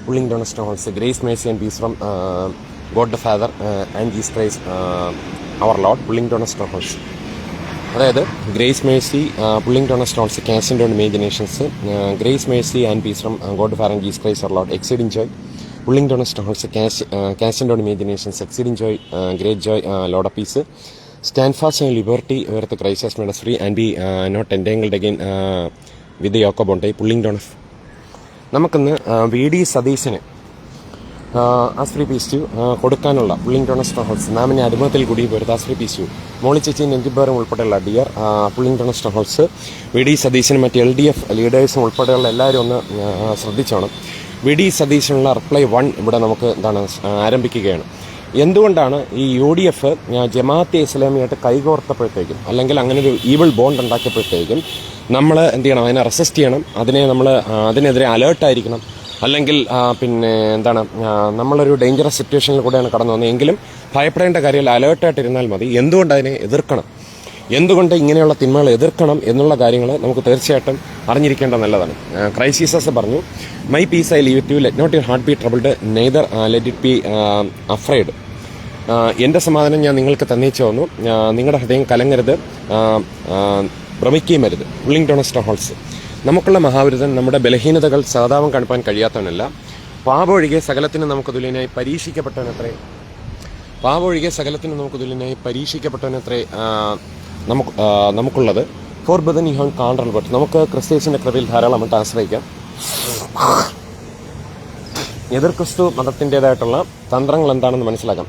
pulling down strongholds. Grace, mercy, and peace from God the Father and Jesus Christ our Lord, pulling down strongholds. അതായത് grace mercy pulling down stones casting down imaginations, grace mercy and peace from God Father and Jesus Christ our Lord, exceeding joy, pulling down stones casting down imaginations, exceeding joy, great joy, Lord of peace, stand fast and liberty where the Christ has made us free and be not entangled again with the yoke of bondage, pulling down. നമുക്കിന്ന് VD. സതീശന് ആസ്ഫ്രി piece കൊടുക്കാനുള്ള pulling down സ്ട്രോങ്ഹോൾസ്, നാമിനെ അടിമത്തിൽ കൂടി വരുന്ന ആസ്ഫ്രി piece മോളി ചേച്ചി നെഞ്ചിബേറും ഉൾപ്പെടെയുള്ള dear pulling down സ്ട്രോങ്ഹോൾസ് VD. സതീശനും മറ്റ് LDF ലീഡേഴ്സും ഉൾപ്പെടെയുള്ള എല്ലാവരും ഒന്ന് ശ്രദ്ധിച്ചോണം. വി.ഡി. സതീശനുള്ള റിപ്ലൈ 1 ഇവിടെ നമുക്ക് ആരംഭിക്കുകയാണ്. എന്തുകൊണ്ടാണ് ഈ UDF ജമാഅത്തെ ഇസ്ലാമിയായിട്ട് കൈകോർത്തപ്പോഴത്തേക്കും, അല്ലെങ്കിൽ അങ്ങനെ ഒരു ഈവിൾ ബോണ്ട് ഉണ്ടാക്കിയപ്പോഴത്തേക്കും നമ്മൾ എന്ത് ചെയ്യണം? അതിനെ റെസിസ്റ്റ് ചെയ്യണം, അതിനെതിരെ അലേർട്ടായിരിക്കണം. അല്ലെങ്കിൽ നമ്മളൊരു ഡേഞ്ചറസ് സിറ്റുവേഷനിൽ കൂടെയാണ് കടന്നു വന്നത് എങ്കിലും ഭയപ്പെടേണ്ട കാര്യമില്ല, അലേർട്ടായിട്ടിരുന്നാൽ മതി. എന്തുകൊണ്ട് അതിനെ എതിർക്കണം, എന്തുകൊണ്ട് ഇങ്ങനെയുള്ള തിന്മകൾ എതിർക്കണം എന്നുള്ള കാര്യങ്ങൾ നമുക്ക് തീർച്ചയായിട്ടും അറിഞ്ഞിരിക്കേണ്ടത് നല്ലതാണ്. ക്രൈസ്റ്റ് ജീസസ് പറഞ്ഞു, my peace I leave it you, let not your heart be troubled, neither let it be afraid. എൻ്റെ സമാധാനം ഞാൻ നിങ്ങൾക്ക് തന്നേച്ചു വന്നു, നിങ്ങളുടെ ഹൃദയം കലങ്ങരുത്, ഭ്രമിക്കുകയും അരുത്. Pulling down strongholds. നമുക്കുള്ള മഹാവിരുദ്ധൻ നമ്മുടെ ബലഹീനതകൾ സഹതാപം കാണിപ്പാൻ കഴിയാത്തവനല്ല, പാപമൊഴികെ സകലത്തിനും നമുക്ക് തുല്യനായി പരീക്ഷിക്കപ്പെട്ടവനത്രേ, നമുക്കുള്ളത്. ഫോർ ബദൻ യു ഹാവ് കാൺട്രൽ, ബട്ട് നമുക്ക് ക്രിസ്ത്യൻസിന്റെ കൃപയിൽ ധാരാളമായിട്ട് ആശ്രയിക്കാം. എതിർ ക്രിസ്തു മതത്തിൻ്റെതായിട്ടുള്ള തന്ത്രങ്ങൾ എന്താണെന്ന് മനസ്സിലാക്കാം.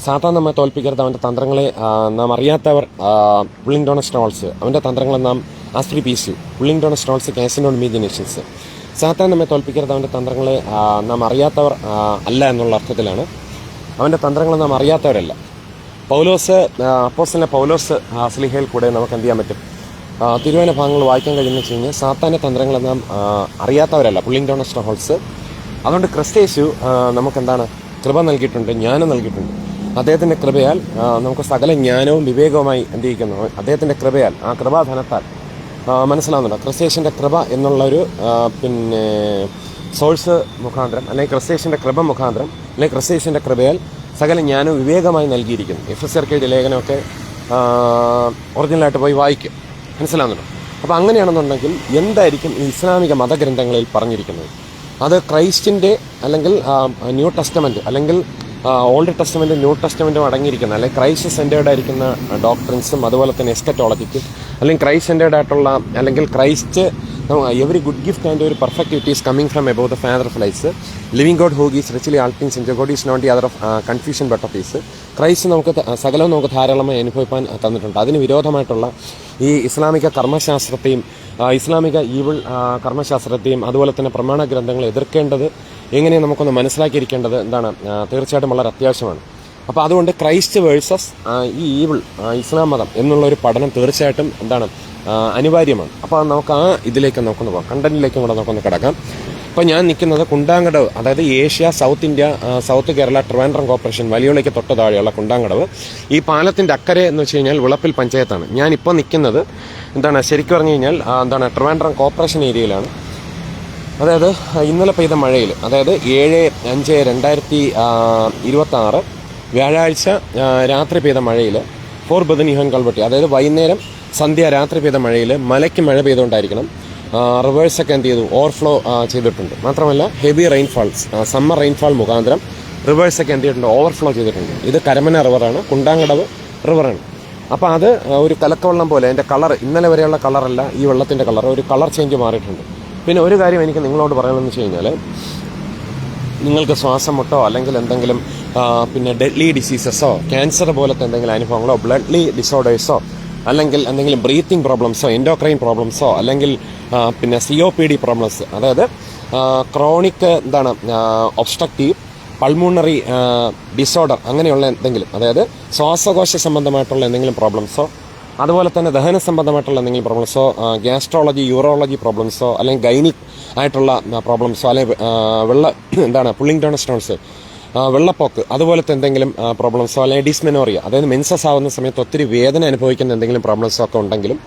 സാത്താൻ നമ്മെ തോൽപ്പിക്കരുത്, അവൻ്റെ തന്ത്രങ്ങളെ നാം അറിയാത്തവർ, പുള്ളിംഗ് ഡൗൺ സ്ട്രോങ്ഹോൾസ്, അവൻ്റെ തന്ത്രങ്ങളെ നാം ആസ്ഫ്രി പീസ്, pulling down strongholds, casting down imaginations. സാത്താൻ നമ്മെ തോൽപ്പിക്കരുത്, അവൻ്റെ തന്ത്രങ്ങളെ നാം അറിയാത്തവർ അല്ല എന്നുള്ള അർത്ഥത്തിലാണ്. അവൻ്റെ തന്ത്രങ്ങൾ നാം അറിയാത്തവരല്ല. അപ്പോസ്തലനായ പൗലോസ് സ്ലീഹയിൽ കൂടെ നമുക്ക് എന്ത് ചെയ്യാൻ പറ്റും? തിരുവചന ഭാഗങ്ങൾ വായിക്കാൻ കഴിയുമെന്ന് വെച്ച് കഴിഞ്ഞാൽ സാത്താൻ്റെ തന്ത്രങ്ങളെ നാം അറിയാത്തവരല്ല, പുള്ളിംഗ് ഡൗൺ സ്ട്രോങ്ഹോൾസ്. അതുകൊണ്ട് ക്രിസ്തു നമുക്കെന്താണ്? കൃപ നൽകിയിട്ടുണ്ട്, ജ്ഞാനം നൽകിയിട്ടുണ്ട്. അദ്ദേഹത്തിൻ്റെ കൃപയാൽ നമുക്ക് സകല ജ്ഞാനവും വിവേകവുമായി എന്ത് ചെയ്യുന്നു? അദ്ദേഹത്തിൻ്റെ കൃപയാൽ, ആ കൃപാധനത്താൽ മനസ്സിലാവുന്നുണ്ട്. ക്രിസ്തുവിന്റെ കൃപ എന്നുള്ളൊരു സോഴ്സ് മുഖാന്തരം, അല്ലെങ്കിൽ ക്രിസ്തുവിന്റെ കൃപ മുഖാന്തരം, അല്ലെങ്കിൽ ക്രിസ്തുവിന്റെ കൃപയാൽ സകല ജ്ഞാനവും വിവേകമായി നൽകിയിരിക്കുന്നു. എഫെസ്യർക്കെഴുതിയ ലേഖനമൊക്കെ ഒറിജിനലായിട്ട് പോയി വായിക്കും, മനസ്സിലാവുന്നുണ്ടോ? അപ്പോൾ അങ്ങനെയാണെന്നുണ്ടെങ്കിൽ എന്തായിരിക്കും ഈ ഇസ്ലാമിക മതഗ്രന്ഥങ്ങളിൽ പറഞ്ഞിരിക്കുന്നത്? അത് ക്രൈസ്റ്റിൻ്റെ അല്ലെങ്കിൽ ന്യൂ ടെസ്റ്റമെൻറ്റ്, അല്ലെങ്കിൽ ഓൾഡ് ടെസ്റ്റമെൻറ്റും ന്യൂ ടെസ്റ്റമെൻറ്റും അടങ്ങിയിരിക്കുന്ന, അല്ലെങ്കിൽ ക്രൈസ്റ്റ് സെൻറ്റേർഡ് ആയിരിക്കുന്ന ഡോക്ട്രിൻസും, അതുപോലെ തന്നെ എസ്കറ്റോളജിക്കും, അല്ലെങ്കിൽ ക്രൈസ്റ്റ് സെൻറ്റേർഡ് ആയിട്ടുള്ള, അല്ലെങ്കിൽ Christ every good gift and ഒരു perfect it is coming from above the father of lights, living God who gives richly all things in God is not the author of confusion but of peace. Christ നമുക്ക് സകലവും നമുക്ക് ധാരാളമായി അനുഭവിക്കാൻ തന്നിട്ടുണ്ട്. അതിന് വിരോധമായിട്ടുള്ള ഈ ഇസ്ലാമിക കർമ്മശാസ്ത്രത്തെയും ഇസ്ലാമിക ഈവിൾ കർമ്മശാസ്ത്രത്തെയും അതുപോലെ തന്നെ പ്രമാണ ഗ്രന്ഥങ്ങളെ എതിർക്കേണ്ടത് എങ്ങനെയാണ് നമുക്കൊന്ന് മനസ്സിലാക്കിയിരിക്കേണ്ടത് എന്താണ് തീർച്ചയായിട്ടും വളരെ അത്യാവശ്യമാണ്. അപ്പോൾ അതുകൊണ്ട് ക്രൈസ്റ്റ് വേഴ്സസ് ഈ ഈവിൾ ഇസ്ലാം മതം എന്നുള്ളൊരു പഠനം തീർച്ചയായിട്ടും അനിവാര്യമാണ്. അപ്പോൾ നമുക്ക് ഇതിലേക്ക് നമുക്കൊന്ന് പോകാം, കണ്ടന്റിലേക്കും കൂടെ നമുക്കൊന്ന് കിടക്കാം. അപ്പോൾ ഞാൻ നിൽക്കുന്നത് കുണ്ടാങ്കടവ്, അതായത് Asia, south India, south Kerala, Trivandrum corporation, വലിയോളയ്ക്ക് തൊട്ട് താഴെയുള്ള കുണ്ടാങ്കടവ്. ഈ പാലത്തിൻ്റെ അക്കരെ എന്ന് വെച്ച് കഴിഞ്ഞാൽ വിളപ്പിൽ പഞ്ചായത്താണ്. ഞാനിപ്പോൾ നിൽക്കുന്നത് ശരിക്കും പറഞ്ഞു കഴിഞ്ഞാൽ ട്രിവാൻഡ്രം കോർപ്പറേഷൻ ഏരിയയിലാണ്. അതായത് ഇന്നലെ പെയ്ത മഴയിൽ, അതായത് 7/5/2026 വ്യാഴാഴ്ച രാത്രി പെയ്ത മഴയിൽ, ഫോർ ബദൻ യുഹാൻ കൾവട്ടി, അതായത് വൈകുന്നേരം രാത്രി പെയ്ത മഴയിൽ മലയ്ക്ക് മഴ പെയ്തുകൊണ്ടായിരിക്കണം റിവേഴ്സൊക്കെ എന്ത് ചെയ്തു? ഓവർഫ്ലോ ചെയ്തിട്ടുണ്ട്. മാത്രമല്ല ഹെവി റെയിൻഫാൾസ്, സമ്മർ റെയിൻഫാൾ മുഖാന്തരം റിവേഴ്സൊക്കെ എന്ത് ചെയ്തിട്ടുണ്ട്? ഓവർഫ്ലോ ചെയ്തിട്ടുണ്ട്. ഇത് കരമന റിവറാണ്, കുണ്ടാങ്കടവ് റിവറാണ്. അപ്പോൾ അത് ഒരു കലക്കവെള്ളം പോലെ, അതിൻ്റെ കളർ ഇന്നലെ വരെയുള്ള കളറല്ല ഈ വെള്ളത്തിൻ്റെ കളർ, ഒരു കളർ ചേഞ്ച് മാറിയിട്ടുണ്ട്. പിന്നെ ഒരു കാര്യം എനിക്ക് നിങ്ങളോട് പറയണമെന്ന് വെച്ച് കഴിഞ്ഞാൽ, നിങ്ങൾക്ക് ശ്വാസം മുട്ടോ അല്ലെങ്കിൽ എന്തെങ്കിലും ഡെഡ്ലി ഡിസീസസോ, ക്യാൻസർ പോലത്തെ എന്തെങ്കിലും അനുഭവങ്ങളോ, ബ്ലഡ്ലി ഡിസോർഡേഴ്സോ, അല്ലെങ്കിൽ എന്തെങ്കിലും ബ്രീത്തിങ് പ്രോബ്ലംസോ, എൻഡോക്രൈൻ പ്രോബ്ലംസോ, അല്ലെങ്കിൽ COPD പ്രോബ്ലംസ്, അതായത് ക്രോണിക് ഒബ്സ്ട്രക്റ്റീവ് പൾമോണറി ഡിസോർഡർ, അങ്ങനെയുള്ള എന്തെങ്കിലും, അതായത് ശ്വാസകോശ സംബന്ധമായിട്ടുള്ള എന്തെങ്കിലും പ്രോബ്ലംസോ, അതുപോലെ തന്നെ ദഹന സംബന്ധമായിട്ടുള്ള എന്തെങ്കിലും പ്രോബ്ലംസോ, ഗ്യാസ്ട്രോളജി, യൂറോളജി പ്രോബ്ലംസോ, അല്ലെങ്കിൽ ഗൈനിക് ആയിട്ടുള്ള പ്രോബ്ലംസോ, അല്ലെങ്കിൽ പുള്ളിംഗ് ഡൗൺ സ്റ്റോൺസ്, വെള്ളപ്പൊക്ക്, അതുപോലത്തെ എന്തെങ്കിലും പ്രോബ്ലംസോ, അല്ലെങ്കിൽ ഡിസ്മെനോറിയ, അതായത് മെൻസസ് ആവുന്ന സമയത്ത് ഒത്തിരി വേദന അനുഭവിക്കുന്ന എന്തെങ്കിലും പ്രോബ്ലംസോ ഒക്കെ ഉണ്ടെങ്കിലും,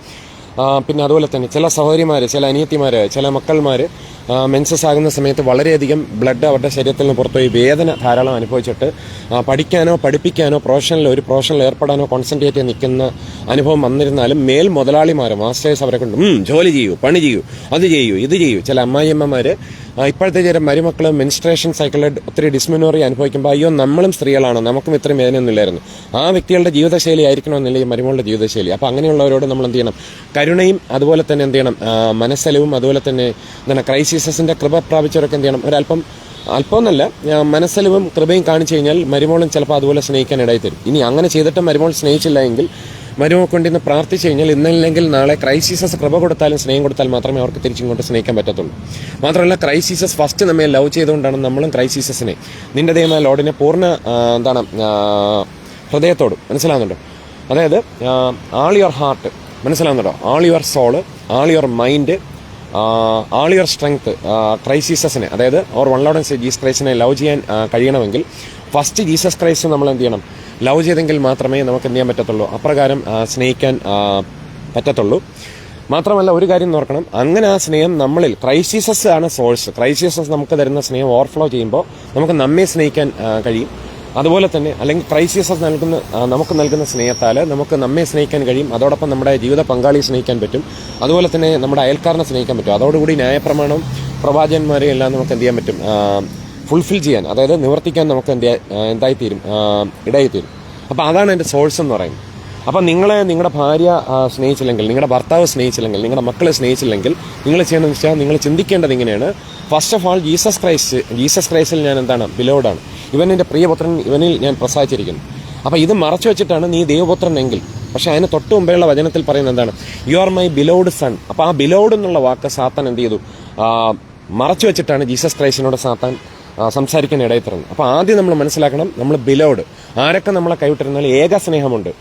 പിന്നെ അതുപോലെ തന്നെ ചില സഹോദരിമാർ, ചില അനിയത്തിമാർ, ചില മക്കൾമാർ മെൻസസ് ആകുന്ന സമയത്ത് വളരെയധികം ബ്ലഡ് അവരുടെ ശരീരത്തിൽ നിന്ന് പുറത്തുപോയി വേദന ധാരാളം അനുഭവിച്ചിട്ട് പഠിക്കാനോ പഠിപ്പിക്കാനോ ഒരു പ്രൊഫഷനിൽ ഏർപ്പെടാനോ കോൺസെൻട്രേറ്റ് ചെയ്ത് നിൽക്കുന്ന അനുഭവം വന്നിരുന്നാലും മേൽ മുതലാളിമാരോ മാസ്റ്റേഴ്സ് അവരെ കൊണ്ട് ജോലി ചെയ്യൂ, പണി ചെയ്യൂ, അത് ചെയ്യൂ, ഇത് ചെയ്യൂ. ചില അമ്മായിയമ്മമാർ ഇപ്പോഴത്തെ ചില മരുമക്കൾ മെൻസ്ട്രേഷൻ സൈക്കിളിൽ ഒത്തിരി ഡിസ്മിനോറി അനുഭവിക്കുമ്പോൾ അയ്യോ നമ്മളും സ്ത്രീകളാണ്, നമുക്കും ഇത്രയും വേദനയൊന്നുമില്ലായിരുന്നു. ആ വ്യക്തികളുടെ ജീവിതശൈലി ആയിരിക്കണമെന്നില്ല ഈ മരുമകളുടെ ജീവിതശൈലി. അപ്പോൾ അങ്ങനെയുള്ളവരോട് നമ്മൾ എന്ത് ചെയ്യണം? കരുണയും അതുപോലെ തന്നെ എന്ത് ചെയ്യണം? മനസ്സലവും അതുപോലെ തന്നെ എന്താണ് ക്രൈസിസിന്റെ കൃപ പ്രാപിച്ചവരൊക്കെ എന്ത് ചെയ്യണം? അല്പമെന്നല്ല, മനസ്സലവും കൃപയും കാണിച്ചു കഴിഞ്ഞാൽ മരുമോളും ചിലപ്പോൾ അതുപോലെ സ്നേഹിക്കാൻ ഇടയിൽ. ഇനി അങ്ങനെ ചെയ്തിട്ട് മരുമോൾ സ്നേഹിച്ചില്ല എങ്കിൽ മരുമോൾ കൊണ്ടിന്ന് പ്രാർത്ഥിച്ചു കഴിഞ്ഞാൽ ഇന്നല്ലെങ്കിൽ നാളെ ക്രൈസിസസ് കൃപ കൊടുത്താലും സ്നേഹം കൊടുത്താൽ മാത്രമേ അവർക്ക് തിരിച്ചിങ്ങോട്ട് സ്നേഹിക്കാൻ പറ്റത്തുള്ളൂ. മാത്രമല്ല ക്രൈസിസസ് ഫസ്റ്റ് നമ്മെ ലവ് ചെയ്തുകൊണ്ടാണ് നമ്മളും ക്രൈസിസസിനെ നിന്റെ ദൈവമായ ലോഡിനെ പൂർണ്ണ ഹൃദയത്തോടും, മനസ്സിലാകുന്നുണ്ടോ? അതായത് ആൾ യുവർ ഹാർട്ട്, മനസ്സിലാകുന്നുണ്ടോ? All your soul, all your mind, all your strength ക്രൈസിസസിനെ, അതായത് our one lord and Jesus ക്രൈസ്റ്റിനെ ലവ് ചെയ്യാൻ കഴിയണമെങ്കിൽ ഫസ്റ്റ് ജീസസ് ക്രൈസ്റ്റ് നമ്മൾ എന്ത് ചെയ്യണം? ലവ് ചെയ്തെങ്കിൽ മാത്രമേ നമുക്ക് എന്ത് ചെയ്യാൻ പറ്റത്തുള്ളൂ? അപ്രകാരം സ്നേഹിക്കാൻ പറ്റത്തുള്ളൂ. മാത്രമല്ല ഒരു കാര്യം ഓർക്കണം, അങ്ങനെ ആ സ്നേഹം നമ്മളിൽ, ക്രൈസിസസ് ആണ് സോഴ്സ്. ക്രൈസിസസ് നമുക്ക് തരുന്ന സ്നേഹം ഓവർഫ്ലോ ചെയ്യുമ്പോൾ നമുക്ക് നമ്മെ സ്നേഹിക്കാൻ കഴിയും. അതുപോലെ തന്നെ അല്ലെങ്കിൽ ക്രൈസിസസ് നമുക്ക് നൽകുന്ന സ്നേഹത്താൽ നമുക്ക് നമ്മെ സ്നേഹിക്കാൻ കഴിയും. അതോടൊപ്പം നമ്മുടെ ജീവിത പങ്കാളിയെ സ്നേഹിക്കാൻ പറ്റും. അതുപോലെ തന്നെ നമ്മുടെ അയൽക്കാരനെ സ്നേഹിക്കാൻ പറ്റും. അതോടുകൂടി ന്യായപ്രമാണവും പ്രവാചകന്മാരെയും എല്ലാം നമുക്ക് എന്ത് ചെയ്യാൻ പറ്റും? ഫുൾഫിൽ ചെയ്യാൻ, അതായത് നിവർത്തിക്കാൻ നമുക്ക് എന്തായിത്തീരും? ഇടയായിത്തീരും. അപ്പോൾ അതാണ് എൻ്റെ സോഴ്സ് എന്ന് പറയുന്നത്. അപ്പം നിങ്ങളുടെ ഭാര്യ സ്നേഹിച്ചില്ലെങ്കിൽ, നിങ്ങളുടെ ഭർത്താവ് സ്നേഹിച്ചില്ലെങ്കിൽ, നിങ്ങളുടെ മക്കളെ സ്നേഹിച്ചില്ലെങ്കിൽ നിങ്ങൾ ചെയ്യണമെന്ന് വെച്ചാൽ നിങ്ങൾ ചിന്തിക്കേണ്ടത് ഇങ്ങനെയാണ്. ഫസ്റ്റ് ഓഫ് ആൾ ജീസസ് ക്രൈസ്റ്റിൽ ഞാൻ എന്താണ്? ബിലോഡാണ്. ഇവൻ എൻ്റെ പ്രിയപുത്രൻ, ഇവനിൽ ഞാൻ പ്രസാദിച്ചിരിക്കുന്നു. അപ്പോൾ ഇത് മറച്ചു വെച്ചിട്ടാണ് നീ ദൈവപുത്രൻ എങ്കിൽ. പക്ഷെ അതിന് തൊട്ട് മുമ്പേയുള്ള വചനത്തിൽ പറയുന്നത് എന്താണ്? You are my beloved son. അപ്പോൾ ആ ബിലോഡ് എന്നുള്ള വാക്ക് സാത്താൻ എന്ത് ചെയ്തു? മറച്ചു വെച്ചിട്ടാണ് ജീസസ് ക്രൈസ്റ്റിനോട് സാത്താൻ സംസാരിക്കാൻ ഇടയിൽ തരുന്നത്. അപ്പോൾ ആദ്യം നമ്മൾ മനസ്സിലാക്കണം, നമ്മൾ ബിലോഡ്. ആരൊക്കെ നമ്മളെ കൈവിട്ടിരുന്നാൽ ഏക സ്നേഹമുണ്ട്.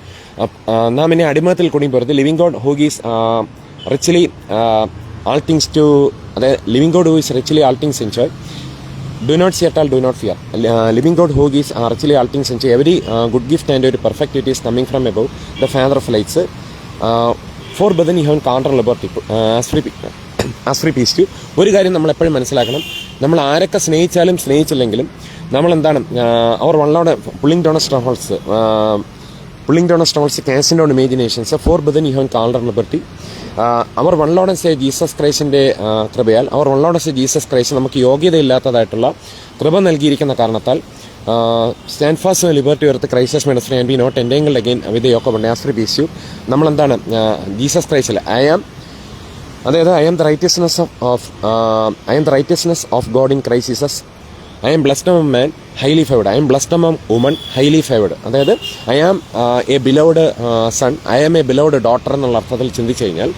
നാം ഇനി അടിമത്തിൽ കുടുങ്ങി പോരുത്. Living God who is richly all things to, അതായത് living God who is richly all things enjoy. Do not see at all, do not fear. Living God who gives actually all things enjoy. Every good gift and every perfect it is coming from above, the Father of lights. For brethren you have counter liberty as free peace to. ഒരു കാര്യം നമ്മൾ എപ്പോഴും മനസ്സിലാക്കണം, നമ്മൾ ആരൊക്കെ സ്നേഹിച്ചില്ലെങ്കിലും നമ്മൾ എന്താണ്? അവർ വള്ളോടെ pulling down strongholds casting down imaginations. For brethren you have counter liberty. Our one lord and Jesus ക്രൈസ്റ്റിൻ്റെ കൃപയാൽ, our one lord and Jesus Christ നമുക്ക് യോഗ്യതയില്ലാത്തതായിട്ടുള്ള കൃപ നൽകിയിരിക്കുന്ന കാരണത്താൽ stand fast liberty wherewith Christ has medicine and be not entangled again with yoke of ആസ്ട്രി പീസ് യു. നമ്മളെന്താണ്? ജീസസ് ക്രൈസ്റ്റിൽ I am the righteousness of God in Christ Jesus. I am blessed among man highly favored. I am blessed among woman highly favored. അതായത് I am a ബിലോവ്ഡ് sun, I am a beloved daughter എന്നുള്ള അർത്ഥത്തിൽ ചിന്തിച്ചു കഴിഞ്ഞാൽ,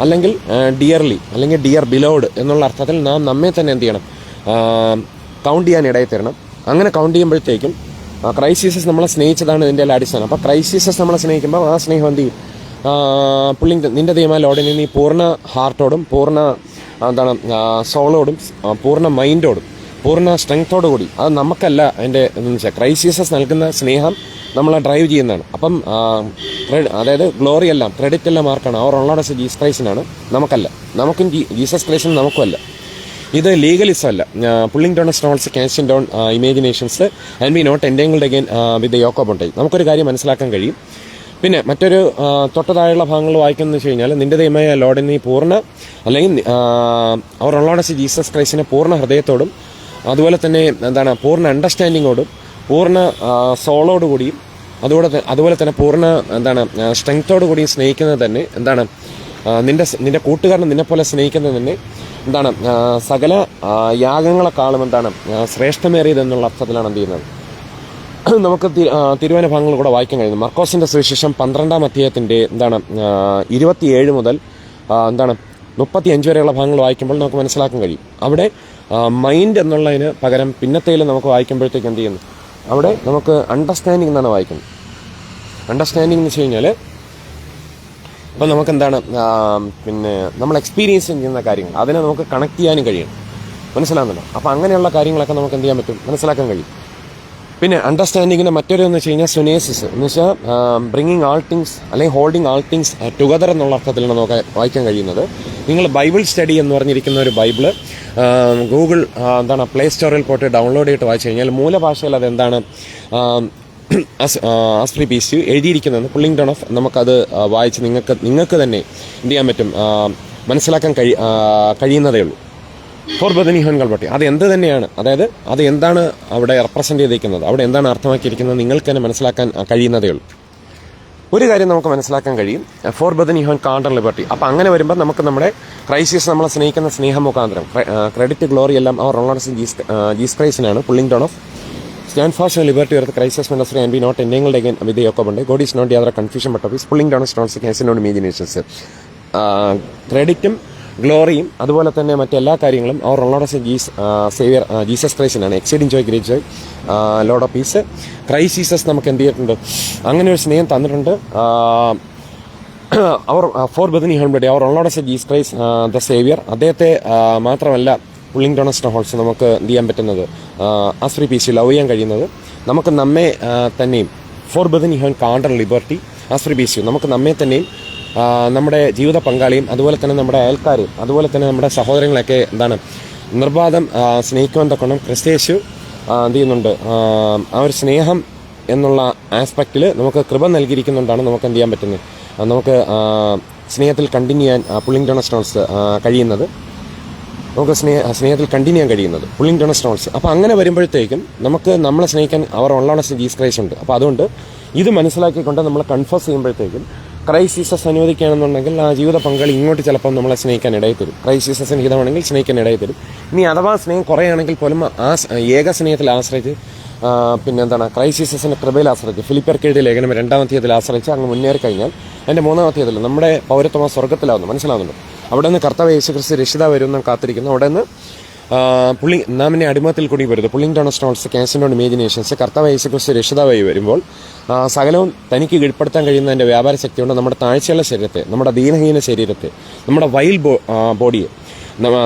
അല്ലെങ്കിൽ dearly അല്ലെങ്കിൽ dear ബിലോവ്ഡ് എന്നുള്ള അർത്ഥത്തിൽ നാം നമ്മെ തന്നെ എന്ത് ചെയ്യണം? കൗണ്ട് ചെയ്യാൻ ഇടയിൽ തരണം. അങ്ങനെ കൗണ്ട് ചെയ്യുമ്പോഴത്തേക്കും ക്രൈസിസസ് നമ്മളെ സ്നേഹിച്ചതാണ് ഇതിൻ്റെ എല്ലാം അടിസ്ഥാനം. അപ്പോൾ ക്രൈസിസസ് നമ്മളെ സ്നേഹിക്കുമ്പോൾ ആ സ്നേഹം എന്ത് ചെയ്യും? നിന്റെ ദൈവമായ ലോഡിനെ നീ പൂർണ്ണ ഹാർട്ടോടും പൂർണ്ണ സോളോടും പൂർണ്ണ മൈൻഡോടും പൂർണ്ണ സ്ട്രെങ്തോടു കൂടി, അത് നമുക്കല്ല അതിൻ്റെ എന്ന് വെച്ചാൽ ക്രൈസിസസ് നൽകുന്ന സ്നേഹം നമ്മളെ ഡ്രൈവ് ചെയ്യുന്നതാണ്. അപ്പം അതായത് ഗ്ലോറി എല്ലാം ക്രെഡിറ്റ് എല്ലാം ആർക്കാണ്? അവർ ഉള്ളോടെ ജീസസ് ക്രൈസ്റ്റിനാണ്, നമുക്കല്ല. നമുക്കും ജീസസ് ക്രൈസ്റ്റിനും നമുക്കുമല്ല. ഇത് ലീഗലിസം അല്ല. Pulling down strongholds casting down imaginations and be not entangled again with yoke of bondage. നമുക്കൊരു കാര്യം മനസ്സിലാക്കാൻ കഴിയും. പിന്നെ മറ്റൊരു തൊട്ട് താഴെയുള്ള ഭാഗങ്ങൾ വായിക്കുന്നത് വെച്ച് കഴിഞ്ഞാൽ, നിന്റെ ദൈവമായ ലോഡിനെ നീ പൂർണ്ണ, അല്ലെങ്കിൽ അവർ ഉള്ളോടെ ജീസസ് ക്രൈസ്റ്റിനെ പൂർണ്ണ ഹൃദയത്തോടും അതുപോലെ തന്നെ പൂർണ്ണ അണ്ടർസ്റ്റാൻഡിങ്ങോടും പൂർണ്ണ സോളോടുകൂടിയും അതുപോലെ തന്നെ പൂർണ്ണ സ്ട്രെങ്തോടു കൂടിയും സ്നേഹിക്കുന്നത് തന്നെ നിന്റെ കൂട്ടുകാരനെ നിന്നെപ്പോലെ സ്നേഹിക്കുന്നത് തന്നെ സകല യാഗങ്ങളെക്കാളും ശ്രേഷ്ഠമേറിയതെന്നുള്ള അർത്ഥത്തിലാണ് എന്ത് ചെയ്യുന്നത്. നമുക്ക് തിരുവചന ഭാഗങ്ങൾ കൂടെ വായിക്കാൻ കഴിയുന്നു. മർക്കോസിന്റെ സുവിശേഷം 12-ാം അധ്യായത്തിന്റെ 27 മുതൽ 35 വരെയുള്ള ഭാഗങ്ങൾ വായിക്കുമ്പോൾ നമുക്ക് മനസ്സിലാക്കാൻ കഴിയും. അവിടെ മൈൻഡ് എന്നുള്ളതിന് പകരം പിന്നത്തേൽ നമുക്ക് വായിക്കുമ്പോഴത്തേക്ക് എന്ത് ചെയ്യുന്നു? അവിടെ നമുക്ക് അണ്ടർസ്റ്റാൻഡിങ് എന്നാണ് വായിക്കുന്നത്. അണ്ടർസ്റ്റാൻഡിങ് എന്ന് വെച്ച് കഴിഞ്ഞാൽ ഇപ്പം നമുക്ക് പിന്നെ നമ്മൾ എക്സ്പീരിയൻസ് ചെയ്യുന്ന കാര്യങ്ങൾ അതിനെ നമുക്ക് കണക്ട് ചെയ്യാനും കഴിയണം. മനസ്സിലാകുന്നുണ്ടോ? അപ്പോൾ അങ്ങനെയുള്ള കാര്യങ്ങളൊക്കെ നമുക്ക് എന്ത് ചെയ്യാൻ പറ്റും? മനസ്സിലാക്കാൻ കഴിയും. പിന്നെ അണ്ടർസ്റ്റാൻഡിങ്ങിൻ്റെ മറ്റൊരു എന്ന് വെച്ച് കഴിഞ്ഞാൽ സുനേസിസ് എന്ന് വെച്ചാൽ ബ്രിങ്ങിങ് ആൾ തിങ്സ് അല്ലെങ്കിൽ ഹോൾഡിങ് ആൾ തിങ്സ് ടുഗദർ എന്നുള്ള അർത്ഥത്തിലാണ് നമുക്ക് വായിക്കാൻ കഴിയുന്നത്. നിങ്ങൾ ബൈബിൾ സ്റ്റഡി എന്ന് പറഞ്ഞിരിക്കുന്ന ഒരു ബൈബിള് ഗൂഗിൾ പ്ലേ സ്റ്റോറിൽ പോയിട്ട് ഡൗൺലോഡ് ചെയ്തിട്ട് വായിച്ചു കഴിഞ്ഞാൽ മൂലഭാഷയിൽ അതെന്താണ് ആസ്പ്രി പീസ് എഴുതിയിരിക്കുന്നത് പുള്ളിംഗ് ഡൗൺ ഓഫ് നമുക്കത് വായിച്ച് നിങ്ങൾക്ക് തന്നെ എന്ത് ചെയ്യാൻ പറ്റും, മനസ്സിലാക്കാൻ കഴിയുന്നതേ ഉള്ളൂ. ഫോർ ബദനി ഹോൻ കൾബട്ടി അത് എന്ത് തന്നെയാണ്, അതായത് അത് എന്താണ് അവിടെ റെപ്രസെൻ്റ് ചെയ്തിരിക്കുന്നത്, അവിടെ എന്താണ് അർത്ഥമാക്കിയിരിക്കുന്നത് നിങ്ങൾക്ക് തന്നെ മനസ്സിലാക്കാൻ കഴിയുന്നതേ ഉള്ളൂ. ഒരു കാര്യം നമുക്ക് മനസ്സിലാക്കാൻ കഴിയും, ഫോർ ബദനി ഹോൻ കാണ്ടർ ലിബർട്ടി. അപ്പം അങ്ങനെ വരുമ്പോൾ നമുക്ക് നമ്മുടെ ക്രൈസിസ് നമ്മളെ സ്നേഹിക്കുന്ന സ്നേഹം മുഖാന്തരം ക്രെഡിറ്റ് ഗ്ലോറി എല്ലാം അവർ റൊണാൾഡോസ് ജീസ് ക്രൈസിനാണ്. Pulling down of stand far for liberty of ക്രൈസിസ് ministry and be not entangled again with the yoke of Monday. God is not the author confusion but of his pulling down of stones cancel not imaginations. ക്രെഡിറ്റും ഗ്ലോറിയും അതുപോലെ തന്നെ മറ്റെല്ലാ കാര്യങ്ങളും അവർ റൊണാൾഡോസ് saviour Jesus ക്രൈസ്റ്റിനാണ്. Exceeding joy great joy Lord of peace Christ Jesus നമുക്ക് എന്ത് ചെയ്തിട്ടുണ്ട്, അങ്ങനെ ഒരു സ്നേഹം തന്നിട്ടുണ്ട്. അവർ ഫോർ ബദനി ഹോൺ ബഡി അവർ റൊണാൾഡോസ് ജീസസ് ക്രൈസ്റ്റ് ദ സേവിയർ. അദ്ദേഹത്തെ മാത്രമല്ല പുള്ളിംഗ് ഡൗൺ ഓഫ് സ്റ്റോൺസ് നമുക്ക് എന്ത് ചെയ്യാൻ പറ്റുന്നത്, ആസ്പ്രി പീസ് ലവ് ചെയ്യാൻ കഴിയുന്നത്. നമുക്ക് നമ്മെ തന്നെയും ഫോർ ബദനി ഹോൺ കാണ്ടർ ലിബർട്ടി ആസ്പ്രി പീസ് നമുക്ക് നമ്മെ തന്നെയും നമ്മുടെ ജീവിത പങ്കാളിയും അതുപോലെ തന്നെ നമ്മുടെ അയൽക്കാരെയും അതുപോലെ തന്നെ നമ്മുടെ സഹോദരങ്ങളൊക്കെ നിർബാധം സ്നേഹിക്കുവാൻ തക്കണം ക്രിസ്തയേശു എന്ത് ചെയ്യുന്നുണ്ട്. ആ ഒരു സ്നേഹം എന്നുള്ള ആസ്പെക്റ്റിൽ നമുക്ക് കൃപ നൽകിയിരിക്കുന്നുണ്ടാണ് നമുക്ക് എന്ത് ചെയ്യാൻ പറ്റുന്നത്, നമുക്ക് സ്നേഹത്തിൽ കണ്ടിന്യൂ ചെയ്യാൻ പുള്ളിംഗ് ഡൗൺ സ്റ്റോൺസ് കഴിയുന്നത്, നമുക്ക് സ്നേഹത്തിൽ കണ്ടിന്യൂ ചെയ്യാൻ കഴിയുന്നത് പുള്ളിംഗ് ഡൗൺ സ്റ്റോൺസ്. അപ്പോൾ അങ്ങനെ വരുമ്പോഴത്തേക്കും നമുക്ക് നമ്മളെ സ്നേഹിക്കാൻ അവർ ഓൺലൈൻ ജീസസ് ക്രൈസ്റ്റ് ഉണ്ട്. അപ്പോൾ അതുകൊണ്ട് ഇത് മനസ്സിലാക്കിക്കൊണ്ട് നമ്മൾ കൺഫേസ് ചെയ്യുമ്പോഴത്തേക്കും ക്രൈസ്റ്റ് ജീസസ് അനുവദിക്കുകയാണെന്നുണ്ടെങ്കിൽ ആ ജീവിത പങ്കാളി ഇങ്ങോട്ട് ചിലപ്പോൾ നമ്മളെ സ്നേഹിക്കാൻ ഇടയിൽ തരും. ക്രൈസ്റ്റ് ജീസസിന് ഹിതമാണെങ്കിൽ സ്നേഹിക്കാൻ ഇടയിൽ തരും. ഇനി അഥവാ സ്നേഹം കുറയാണെങ്കിൽ പോലും ആ ഏക സ്നേഹത്തിൽ ആശ്രയിച്ച് ക്രൈസ്റ്റ് ജീസസിൻ്റെ കൃപയിൽ ആശ്രയിച്ച് ഫിലിപ്പിയർക്ക് എഴുതിയ ലേഖനം 2-ാം അധ്യായത്തിൽ ആശ്രയിച്ച് അങ്ങ് മുന്നേറി കഴിഞ്ഞാൽ അതിൻ്റെ 3-ാം അധ്യായത്തിൽ നമ്മുടെ പൗരത്വം സ്വർഗ്ഗത്തിലാവുന്നു. മനസ്സിലാവുന്നുണ്ട്. അവിടെ നിന്ന് കർത്താവ് യേശു ക്രിസ്തു രക്ഷിത വരുമെന്ന് കാത്തിരിക്കുന്നു. അവിടെ നിന്ന് നാമിനെ അടിമത്തിൽ കൂടി വരുന്നത് pulling down stones cancel down imaginations കർത്താവ് യേശു ക്രിസ്തു രക്ഷിതാവായി വരുമ്പോൾ സകലവും തനിക്ക് കീഴ്പ്പെടുത്താൻ കഴിയുന്നതിൻ്റെ വ്യാപാര ശക്തി കൊണ്ട് നമ്മുടെ താഴ്ചയുള്ള ശരീരത്തെ, നമ്മുടെ ദീനഹീന ശരീരത്തെ, നമ്മുടെ വൈൽഡ് ബോഡിയെ,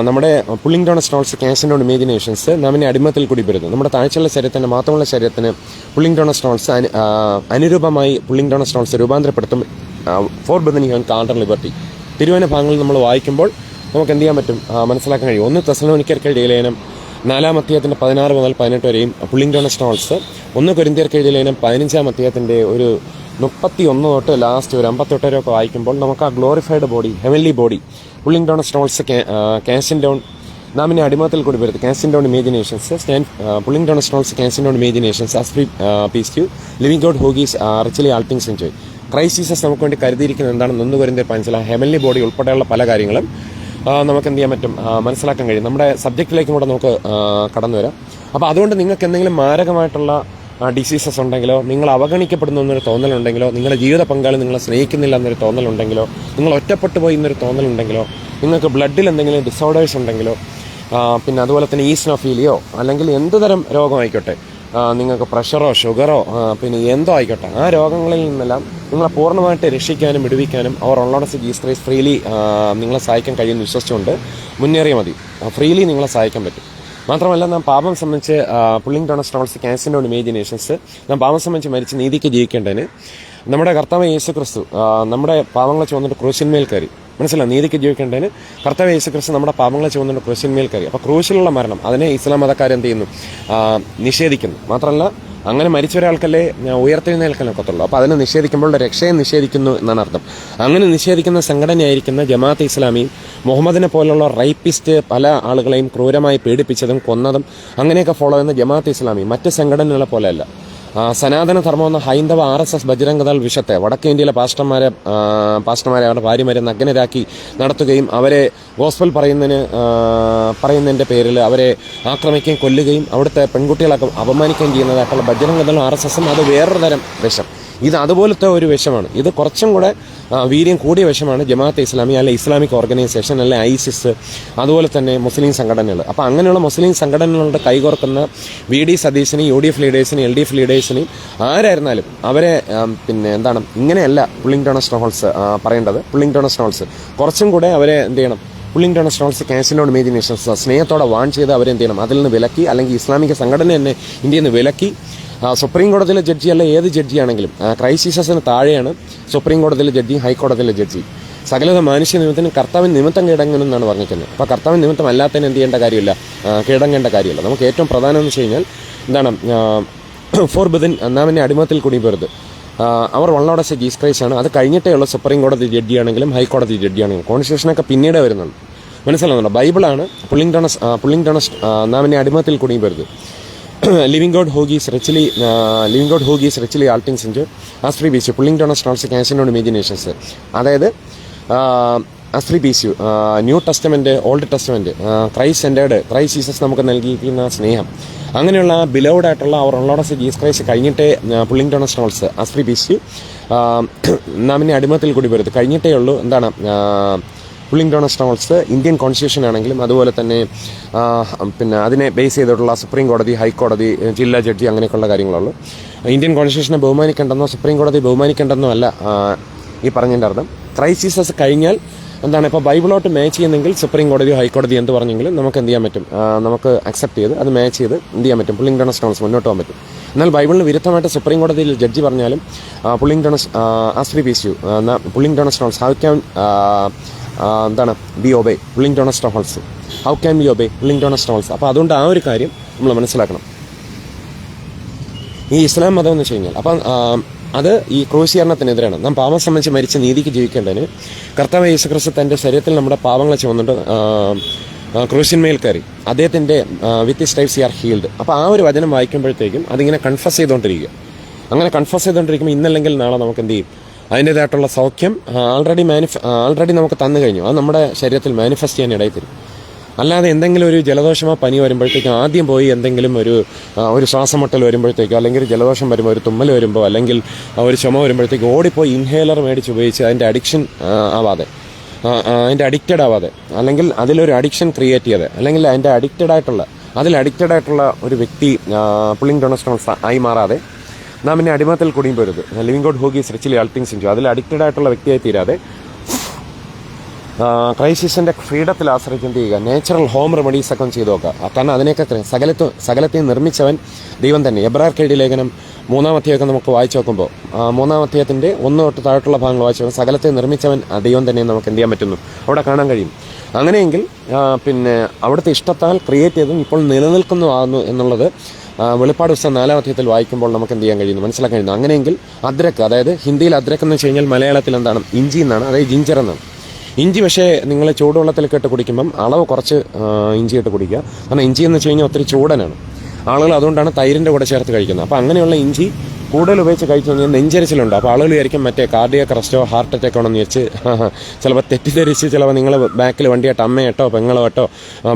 നമ്മുടെ pulling down stones cancel down imaginations നാമിനെ അടിമത്തിൽ കൂടി വരുന്നത് നമ്മുടെ താഴ്ചയുള്ള ശരീരത്തിന് മാത്രമുള്ള ശരീരത്തിന് പുള്ളിംഗ് ഡൗൺ സ്റ്റോൺസ് അനുരൂപമായി പുള്ളിംഗ് ഡൗൺ സ്റ്റോൺസ് രൂപാന്തരപ്പെടുത്തും. ഫോർ ബദനി ഹോൻ കാണ്ടർ ലിബർട്ടി തിരുവന ഭാഗങ്ങളിൽ നമ്മൾ വായിക്കുമ്പോൾ നമുക്ക് എന്ത് ചെയ്യാൻ പറ്റും, മനസ്സിലാക്കാൻ കഴിയും. 1 തെസ്സലോനിക്കർക്ക് എഴുതിയ ലേഖനം 4-ാം അധ്യായത്തിൻ്റെ 16 മുതൽ 18 വരെയും പുള്ളിംഗ് ഡൗൺ സ്റ്റോൺസ് 1 കൊരിന്ത്യർക്ക് എഴുതിയ ലേഖനം 15-ാം അധ്യായത്തിൻ്റെ ഒരു 31 തൊട്ട് ലാസ്റ്റ് ഒരു 58 വരെയൊക്കെ വായിക്കുമ്പോൾ നമുക്ക് ആ glorified body, heavenly body, pulling down stones cancel down നാമിനെ അടിമത്തിൽ കൂടി വരുന്നത് cancel down imaginations pulling down stones cancel down imaginations as free peace to living God who gives richly all things enjoy. Christ Jesus നമുക്ക് വേണ്ടി കരുതിയിരിക്കുന്നത് എന്താണെന്ന് 1 കൊരിന്ത്യർ 15 heavenly body ഉൾപ്പെടെയുള്ള പല കാര്യങ്ങളും നമുക്ക് എന്ത് ചെയ്യാൻ പറ്റും, മനസ്സിലാക്കാൻ കഴിയും. നമ്മുടെ സബ്ജക്റ്റിലേക്കും കൂടെ നമുക്ക് കടന്നു വരാം. അപ്പോൾ അതുകൊണ്ട് നിങ്ങൾക്ക് എന്തെങ്കിലും മാരകമായിട്ടുള്ള ഡിസീസസ് ഉണ്ടെങ്കിലോ, നിങ്ങൾ അവഗണിക്കപ്പെടുന്നു എന്നൊരു തോന്നലുണ്ടെങ്കിലോ, നിങ്ങളുടെ ജീവിത പങ്കാളി നിങ്ങളെ സ്നേഹിക്കുന്നില്ല എന്നൊരു തോന്നലുണ്ടെങ്കിലോ, നിങ്ങൾ ഒറ്റപ്പെട്ടു പോയി എന്നൊരു തോന്നലുണ്ടെങ്കിലോ, നിങ്ങൾക്ക് ബ്ലഡിൽ എന്തെങ്കിലും ഡിസോർഡേഴ്സ് ഉണ്ടെങ്കിലോ, പിന്നെ അതുപോലെ തന്നെ ഈസ്നോഫീലിയോ അല്ലെങ്കിൽ എന്ത് തരം രോഗമായിക്കോട്ടെ, നിങ്ങൾക്ക് പ്രഷറോ ഷുഗറോ പിന്നെ എന്തോ ആയിക്കോട്ടെ, ആ രോഗങ്ങളിൽ നിന്നെല്ലാം നിങ്ങളെ പൂർണ്ണമായിട്ട് രക്ഷിക്കാനും വിടുവിക്കാനും അവർ ഓൺലൈൻ ജീസസ് ക്രൈസ്റ്റ് ഫ്രീലി നിങ്ങളെ സഹായിക്കാൻ കഴിയുമെന്ന് വിശ്വസിച്ചുകൊണ്ട് മുന്നേറിയാൽ മതി. ഫ്രീലി നിങ്ങളെ സഹായിക്കാൻ പറ്റും. മാത്രമല്ല, നാം പാപം സംബന്ധിച്ച് pulling down stones cancel down imaginations നാം പാപം സംബന്ധിച്ച് മരിച്ച് നീതിക്ക് ജീവിക്കേണ്ടതിന് നമ്മുടെ കർത്താവ് യേശു ക്രിസ്തു നമ്മുടെ പാപങ്ങളെ ചുവന്നിട്ട് ക്രൂശിന്മേൽ കയറി. മനസ്സിലായി, നീതിക്ക് ജീവിക്കേണ്ടതിന് കർത്താവ് യേശു ക്രിസ്തു നമ്മുടെ പാപങ്ങളെ ചുവന്നിട്ട് ക്രൂശിന്മേൽ കയറി. അപ്പോൾ ക്രൂശിലുള്ള മരണം അതിനെ ഇസ്ലാം മതക്കാരെന്ത് ചെയ്യുന്നു, നിഷേധിക്കുന്നു. മാത്രമല്ല, അങ്ങനെ മരിച്ച ഒരാൾക്കല്ലേ ഉയർത്തെഴുന്നേൽക്കാൻ ഒക്കത്തുള്ളൂ. അപ്പോൾ അതിനെ നിഷേധിക്കുമ്പോൾ രക്ഷയെ നിഷേധിക്കുന്നു എന്നാണ് അർത്ഥം. അങ്ങനെ നിഷേധിക്കുന്ന സംഘടനയായിരിക്കുന്ന ജമാഅത്തെ ഇസ്ലാമിയും മുഹമ്മദിനെ പോലുള്ള റൈപ്പിസ്റ്റ് പല ആളുകളെയും ക്രൂരമായി പീഡിപ്പിച്ചതും കൊന്നതും അങ്ങനെയൊക്കെ ഫോളോ ചെയ്യുന്ന ജമാഅത്തെ ഇസ്ലാമി മറ്റ് സംഘടനകളെ പോലെയല്ല. സനാതന ധർമ്മം എന്ന ഹൈന്ദവ RSS ബജരംഗദൾ വിഷത്തെ വടക്കേ ഇന്ത്യയിലെ പാസ്റ്റർമാരെ അവരുടെ ഭാര്യമാരെ നഗ്നരാക്കി നടത്തുകയും അവരെ ഗോസ്പൽ പറയുന്നതിൻ്റെ പേരിൽ അവരെ ആക്രമിക്കുകയും കൊല്ലുകയും അവിടുത്തെ പെൺകുട്ടികളൊക്കെ അപമാനിക്കുകയും ചെയ്യുന്നതായിട്ടുള്ള ബജരംഗദളും RSSും അത് വേറൊരു തരം വിഷം. ഇത് അതുപോലത്തെ ഒരു വിഷമാണ്. ഇത് കുറച്ചും കൂടെ വീര്യം കൂടിയ വിഷമാണ് ജമാഅത്തെ ഇസ്ലാമി, അല്ലെ ഇസ്ലാമിക് ഓർഗനൈസേഷൻ, അല്ലെ ISIS, അതുപോലെ തന്നെ മുസ്ലിം സംഘടനകൾ. അപ്പോൾ അങ്ങനെയുള്ള മുസ്ലിം സംഘടനകളുടെ കൈകോർക്കുന്ന VD സതീശിനെയും UDF ലീഡേഴ്സിനെയും LDF ലീഡേഴ്സിനെയും ആരായിരുന്നാലും അവരെ ഇങ്ങനെയല്ല പുള്ളിംഗ് ഡൗൺ സ്റ്റോൺസ് പറയേണ്ടത്. പുള്ളിംഗ് ഡൗൺ സ്റ്റോൺസ് കുറച്ചും കൂടെ അവരെ എന്ത് ചെയ്യണം, pulling down stones cancel down imaginations സ്നേഹത്തോടെ വാൺ ചെയ്ത് അവരെന്ത് ചെയ്യണം, അതിൽ നിന്ന് വിലക്കി, അല്ലെങ്കിൽ ഇസ്ലാമിക സംഘടന തന്നെ ഇന്ത്യയിൽ നിന്ന് വിലക്കി സുപ്രീം കോടതിയിലെ ജഡ്ജി അല്ല ഏത് ജഡ്ജിയാണെങ്കിലും ക്രൈസ്റ്റ് ജീസസിന് താഴെയാണ് സുപ്രീം കോടതിയിലെ ജഡ്ജി, ഹൈക്കോടതിയിലെ ജഡ്ജി. സകലത മനുഷ്യ നിമിത്തത്തിന് കർത്താവിന് നിമിത്തം കീഴടങ്ങണമെന്നാണ് പറഞ്ഞിരിക്കുന്നത്. അപ്പോൾ കർത്താവിന് നിമിത്തം അല്ലാത്തതിന് എന്ത് ചെയ്യേണ്ട കാര്യമില്ല, കീഴടങ്ങേണ്ട കാര്യമില്ല. നമുക്ക് ഏറ്റവും പ്രധാനം എന്ന് വെച്ച് കഴിഞ്ഞാൽ എന്താണ്, ഫോർബിദൻ നാമിനെ അടിമത്തിൽ കുടിപ്പരുത്. അവർ വള്ളോടച്ച ജീസസ് ക്രൈസ്റ്റ് ആണ്. അത് കഴിഞ്ഞിട്ടേ ഉള്ള സുപ്രീം കോടതി ജഡ്ജിയാണെങ്കിലും ഹൈക്കോടതി ജഡ്ജിയാണെങ്കിലും. കോൺസ്റ്റിറ്റ്യൂഷനൊക്കെ പിന്നീട് വരുന്നുണ്ട്, മനസ്സിലാവുന്നുണ്ടോ? ബൈബിളാണ് പുള്ളിങ് ഡോണസ് നാമിനെ അടിമത്തിൽ കുടിപ്പരുത്. Living God who gives richly all things into as free peace pulling downs ട്രാൻസ് ക്യാൻസിനോട് ഇമേജിനേഷൻസ്. അതായത് as free peace new testament, old testament, Christ centred, Christ Jesus നമുക്ക് നൽകിയിരിക്കുന്ന സ്നേഹം, അങ്ങനെയുള്ള ബിലൗഡ് ആയിട്ടുള്ള അവർ ഉള്ളോടസ് ജീസസ് ക്രൈസ്റ്റ് കഴിഞ്ഞിട്ടേ പുള്ളിങ് ഡോണസ് ട്രാൻസ് ആസ്ട്രി ബീച്ച് നാമിനെ അടിമത്തിൽ കൂടി വരുത് കഴിഞ്ഞിട്ടേ ഉള്ളൂ എന്താണ് പുള്ളിങ് ഡോണസ് ട്രാൻസ് ഇന്ത്യൻ കോൺസ്റ്റിറ്റ്യൂഷൻ ആണെങ്കിലും അതുപോലെ തന്നെ പിന്നെ അതിനെ ബേസ് ചെയ്തിട്ടുള്ള സുപ്രീം കോടതി, ഹൈക്കോടതി, ജില്ലാ ജഡ്ജി അങ്ങനെയൊക്കെയുള്ള കാര്യങ്ങളുള്ളൂ. ഇന്ത്യൻ കോൺസ്റ്റിറ്റ്യൂഷനെ ബഹുമാനിക്കേണ്ടെന്നോ സുപ്രീം കോടതി ബഹുമാനിക്കേണ്ടെന്നോ അല്ല ഈ പറഞ്ഞതിൻ്റെ അർത്ഥം. ക്രൈസ്റ്റ് ജീസസ് കഴിഞ്ഞാൽ എന്താണ്, ഇപ്പോൾ ബൈബിളോട്ട് മാച്ച് ചെയ്യുന്നെങ്കിൽ സുപ്രീം കോടതിയോ ഹൈക്കോടതിയോ എന്ത് പറഞ്ഞെങ്കിലും നമുക്ക് എന്ത് ചെയ്യാൻ പറ്റും, നമുക്ക് അക്സെപ്റ്റ് ചെയ്ത് അത് മാച്ച് ചെയ്ത് എന്ത് ചെയ്യാൻ പറ്റും, പുള്ളിങ് ഡോണസ് ട്രാൻസ് മുന്നോട്ട് പോകാൻ പറ്റും. എന്നാൽ ബൈബിളിന് വിരുദ്ധമായിട്ട് സുപ്രീം കോടതിയിൽ ജഡ്ജി പറഞ്ഞാലും pulling downs as free peace pulling downs ട്രാൻസ് ഹൗ ക്യാൻ എന്താണ് ബി ഒബേ പുള്ളിങ് ഡോണസ് ട്രാൻസ്, how can be obey pulling downs ട്രാൻസ്. അപ്പോൾ അതുകൊണ്ട് ആ ഒരു കാര്യം നമ്മൾ മനസ്സിലാക്കണം. ഈ ഇസ്ലാം മതം എന്ന് വെച്ച് കഴിഞ്ഞാൽ അപ്പം അത് ഈ ക്രൂശീകരണത്തിനെതിരാണ്. നാം പാപം സംബന്ധിച്ച് മരിച്ച് നീതിക്ക് ജീവിക്കേണ്ടതിന് കർത്താവ് യേശുക്രിസ്തു തൻ്റെ ശരീരത്തിൽ നമ്മുടെ പാപങ്ങളെ ചുമന്നിട്ട് ക്രൂശിന്മേൽ കയറി അദ്ദേഹത്തിൻ്റെ വിത്ത് സ്ട്രൈപ്സ് ആർ ഹീൽഡ്. അപ്പോൾ ആ ഒരു വചനം വായിക്കുമ്പോഴത്തേക്കും അതിങ്ങനെ കൺഫസ് ചെയ്തുകൊണ്ടിരിക്കുക. അങ്ങനെ കൺഫസ് ചെയ്തുകൊണ്ടിരിക്കുമ്പോൾ ഇന്നല്ലെങ്കിൽ നാളെ നമുക്ക് എന്ത് ചെയ്യും, അതിൻ്റേതായിട്ടുള്ള സൗഖ്യം ആൾറെഡി നമുക്ക് തന്നു കഴിഞ്ഞു. അത് നമ്മുടെ ശരീരത്തിൽ മാനിഫെസ്റ്റ് ചെയ്യാൻ ഇടയിൽ തരും. അല്ലാതെ എന്തെങ്കിലും ഒരു ജലദോഷമോ പനി വരുമ്പോഴത്തേക്കും ആദ്യം പോയി എന്തെങ്കിലും ഒരു ശ്വാസമുട്ടൽ വരുമ്പോഴത്തേക്കോ അല്ലെങ്കിൽ ഒരു ജലദോഷം വരുമ്പോൾ, ഒരു തുമ്മൽ വരുമ്പോൾ, അല്ലെങ്കിൽ ഒരു ചുമ വരുമ്പോഴത്തേക്കും ഓടിപ്പോയി ഇൻഹേലർ മേടിച്ച് ഉപയോഗിച്ച് അതിൻ്റെ അഡിക്ഷൻ ആവാതെ, അതിൻ്റെ അഡിക്റ്റഡ് ആവാതെ, അല്ലെങ്കിൽ അതിലൊരു അഡിക്ഷൻ ക്രിയേറ്റ് ചെയ്യാതെ, അല്ലെങ്കിൽ അതിൻ്റെ അഡിക്റ്റഡ് ആയിട്ടുള്ള ഒരു വ്യക്തി പുള്ളിങ് ഡോണസ് ട്രാൻസ് ആയി മാറാതെ നാം പിന്നെ അടിമത്തിൽ കുടിയും പോരുത്. Living God who gives richly all things into അതിൽ അഡിക്റ്റഡ് ആയിട്ടുള്ള വ്യക്തിയായി തീരാതെ ക്രൈസിസിൻ്റെ ഫ്രീഡത്തിൽ ആശ്രയിച്ച് എന്ത് ചെയ്യുക, നാച്ചുറൽ ഹോം റെമഡീസ് ഒക്കെ ചെയ്ത് നോക്കുക. കാരണം അതിനെയൊക്കെ സകലത്തെയും നിർമ്മിച്ചവൻ ദൈവം തന്നെ. എബ്രായർക്കെഴുതിയ ലേഖനം 3-ാം അധ്യായമൊക്കെ നമുക്ക് വായിച്ചു നോക്കുമ്പോൾ 3-ാം അധ്യായത്തിൻ്റെ 1 തൊട്ട് താഴെയുള്ള ഭാഗങ്ങൾ വായിച്ചു നോക്കുമ്പോൾ സകലത്തെ നിർമ്മിച്ചവൻ ദൈവം തന്നെ നമുക്ക് എന്ത് ചെയ്യാൻ പറ്റുന്നു അവിടെ കാണാൻ കഴിയും. അങ്ങനെയെങ്കിൽ പിന്നെ അവിടുത്തെ ഇഷ്ടത്താൽ ക്രിയേറ്റ് ചെയ്തും ഇപ്പോൾ നിലനിൽക്കുന്നതാകുന്നു എന്നുള്ളത് വെളിപ്പാട് പുസ്തകം 4-ാം അധ്യായത്തിൽ വായിക്കുമ്പോൾ നമുക്ക് എന്ത് ചെയ്യാൻ കഴിയുന്നു, മനസ്സിലാക്കാൻ കഴിയുന്നു. അങ്ങനെയെങ്കിൽ അദ്രക്ക്, അതായത് ഹിന്ദിയിൽ അദ്രക്ക് എന്ന് വെച്ച് കഴിഞ്ഞാൽ മലയാളത്തിൽ എന്താണ്, ഇഞ്ചി എന്നാണ്, അതായത് ജിഞ്ചർ എന്നാണ്. ഇഞ്ചി പക്ഷേ നിങ്ങൾ ചൂടുവെള്ളത്തിലൊക്കെ ഇട്ട് കുടിക്കുമ്പം അളവ് കുറച്ച് ഇഞ്ചി ഇട്ട് കുടിക്കുക. കാരണം ഇഞ്ചി എന്ന് വെച്ച് കഴിഞ്ഞാൽ ഒത്തിരി ചൂടനാണ്. ആളുകൾ അതുകൊണ്ടാണ് തൈരിൻ്റെ കൂടെ ചേർത്ത് കഴിക്കുന്നത്. അപ്പോൾ അങ്ങനെയുള്ള ഇഞ്ചി കൂടുതൽ ഉപയോഗിച്ച് കഴിച്ചു കഴിഞ്ഞാൽ നെഞ്ചരിച്ചിലുണ്ട്. അപ്പോൾ ആളുകൾ വിചാരിക്കും മറ്റേ കാർഡിയാക് അറസ്റ്റോ ഹാർട്ട് അറ്റാക്ക് ആണെന്ന് വെച്ച് ചിലപ്പോൾ തെറ്റിദ്ധരിച്ച് ചിലപ്പോൾ നിങ്ങൾ ബാക്കിൽ വണ്ടിയായിട്ട് അമ്മയായിട്ടോ പെങ്ങളോ ആയിട്ടോ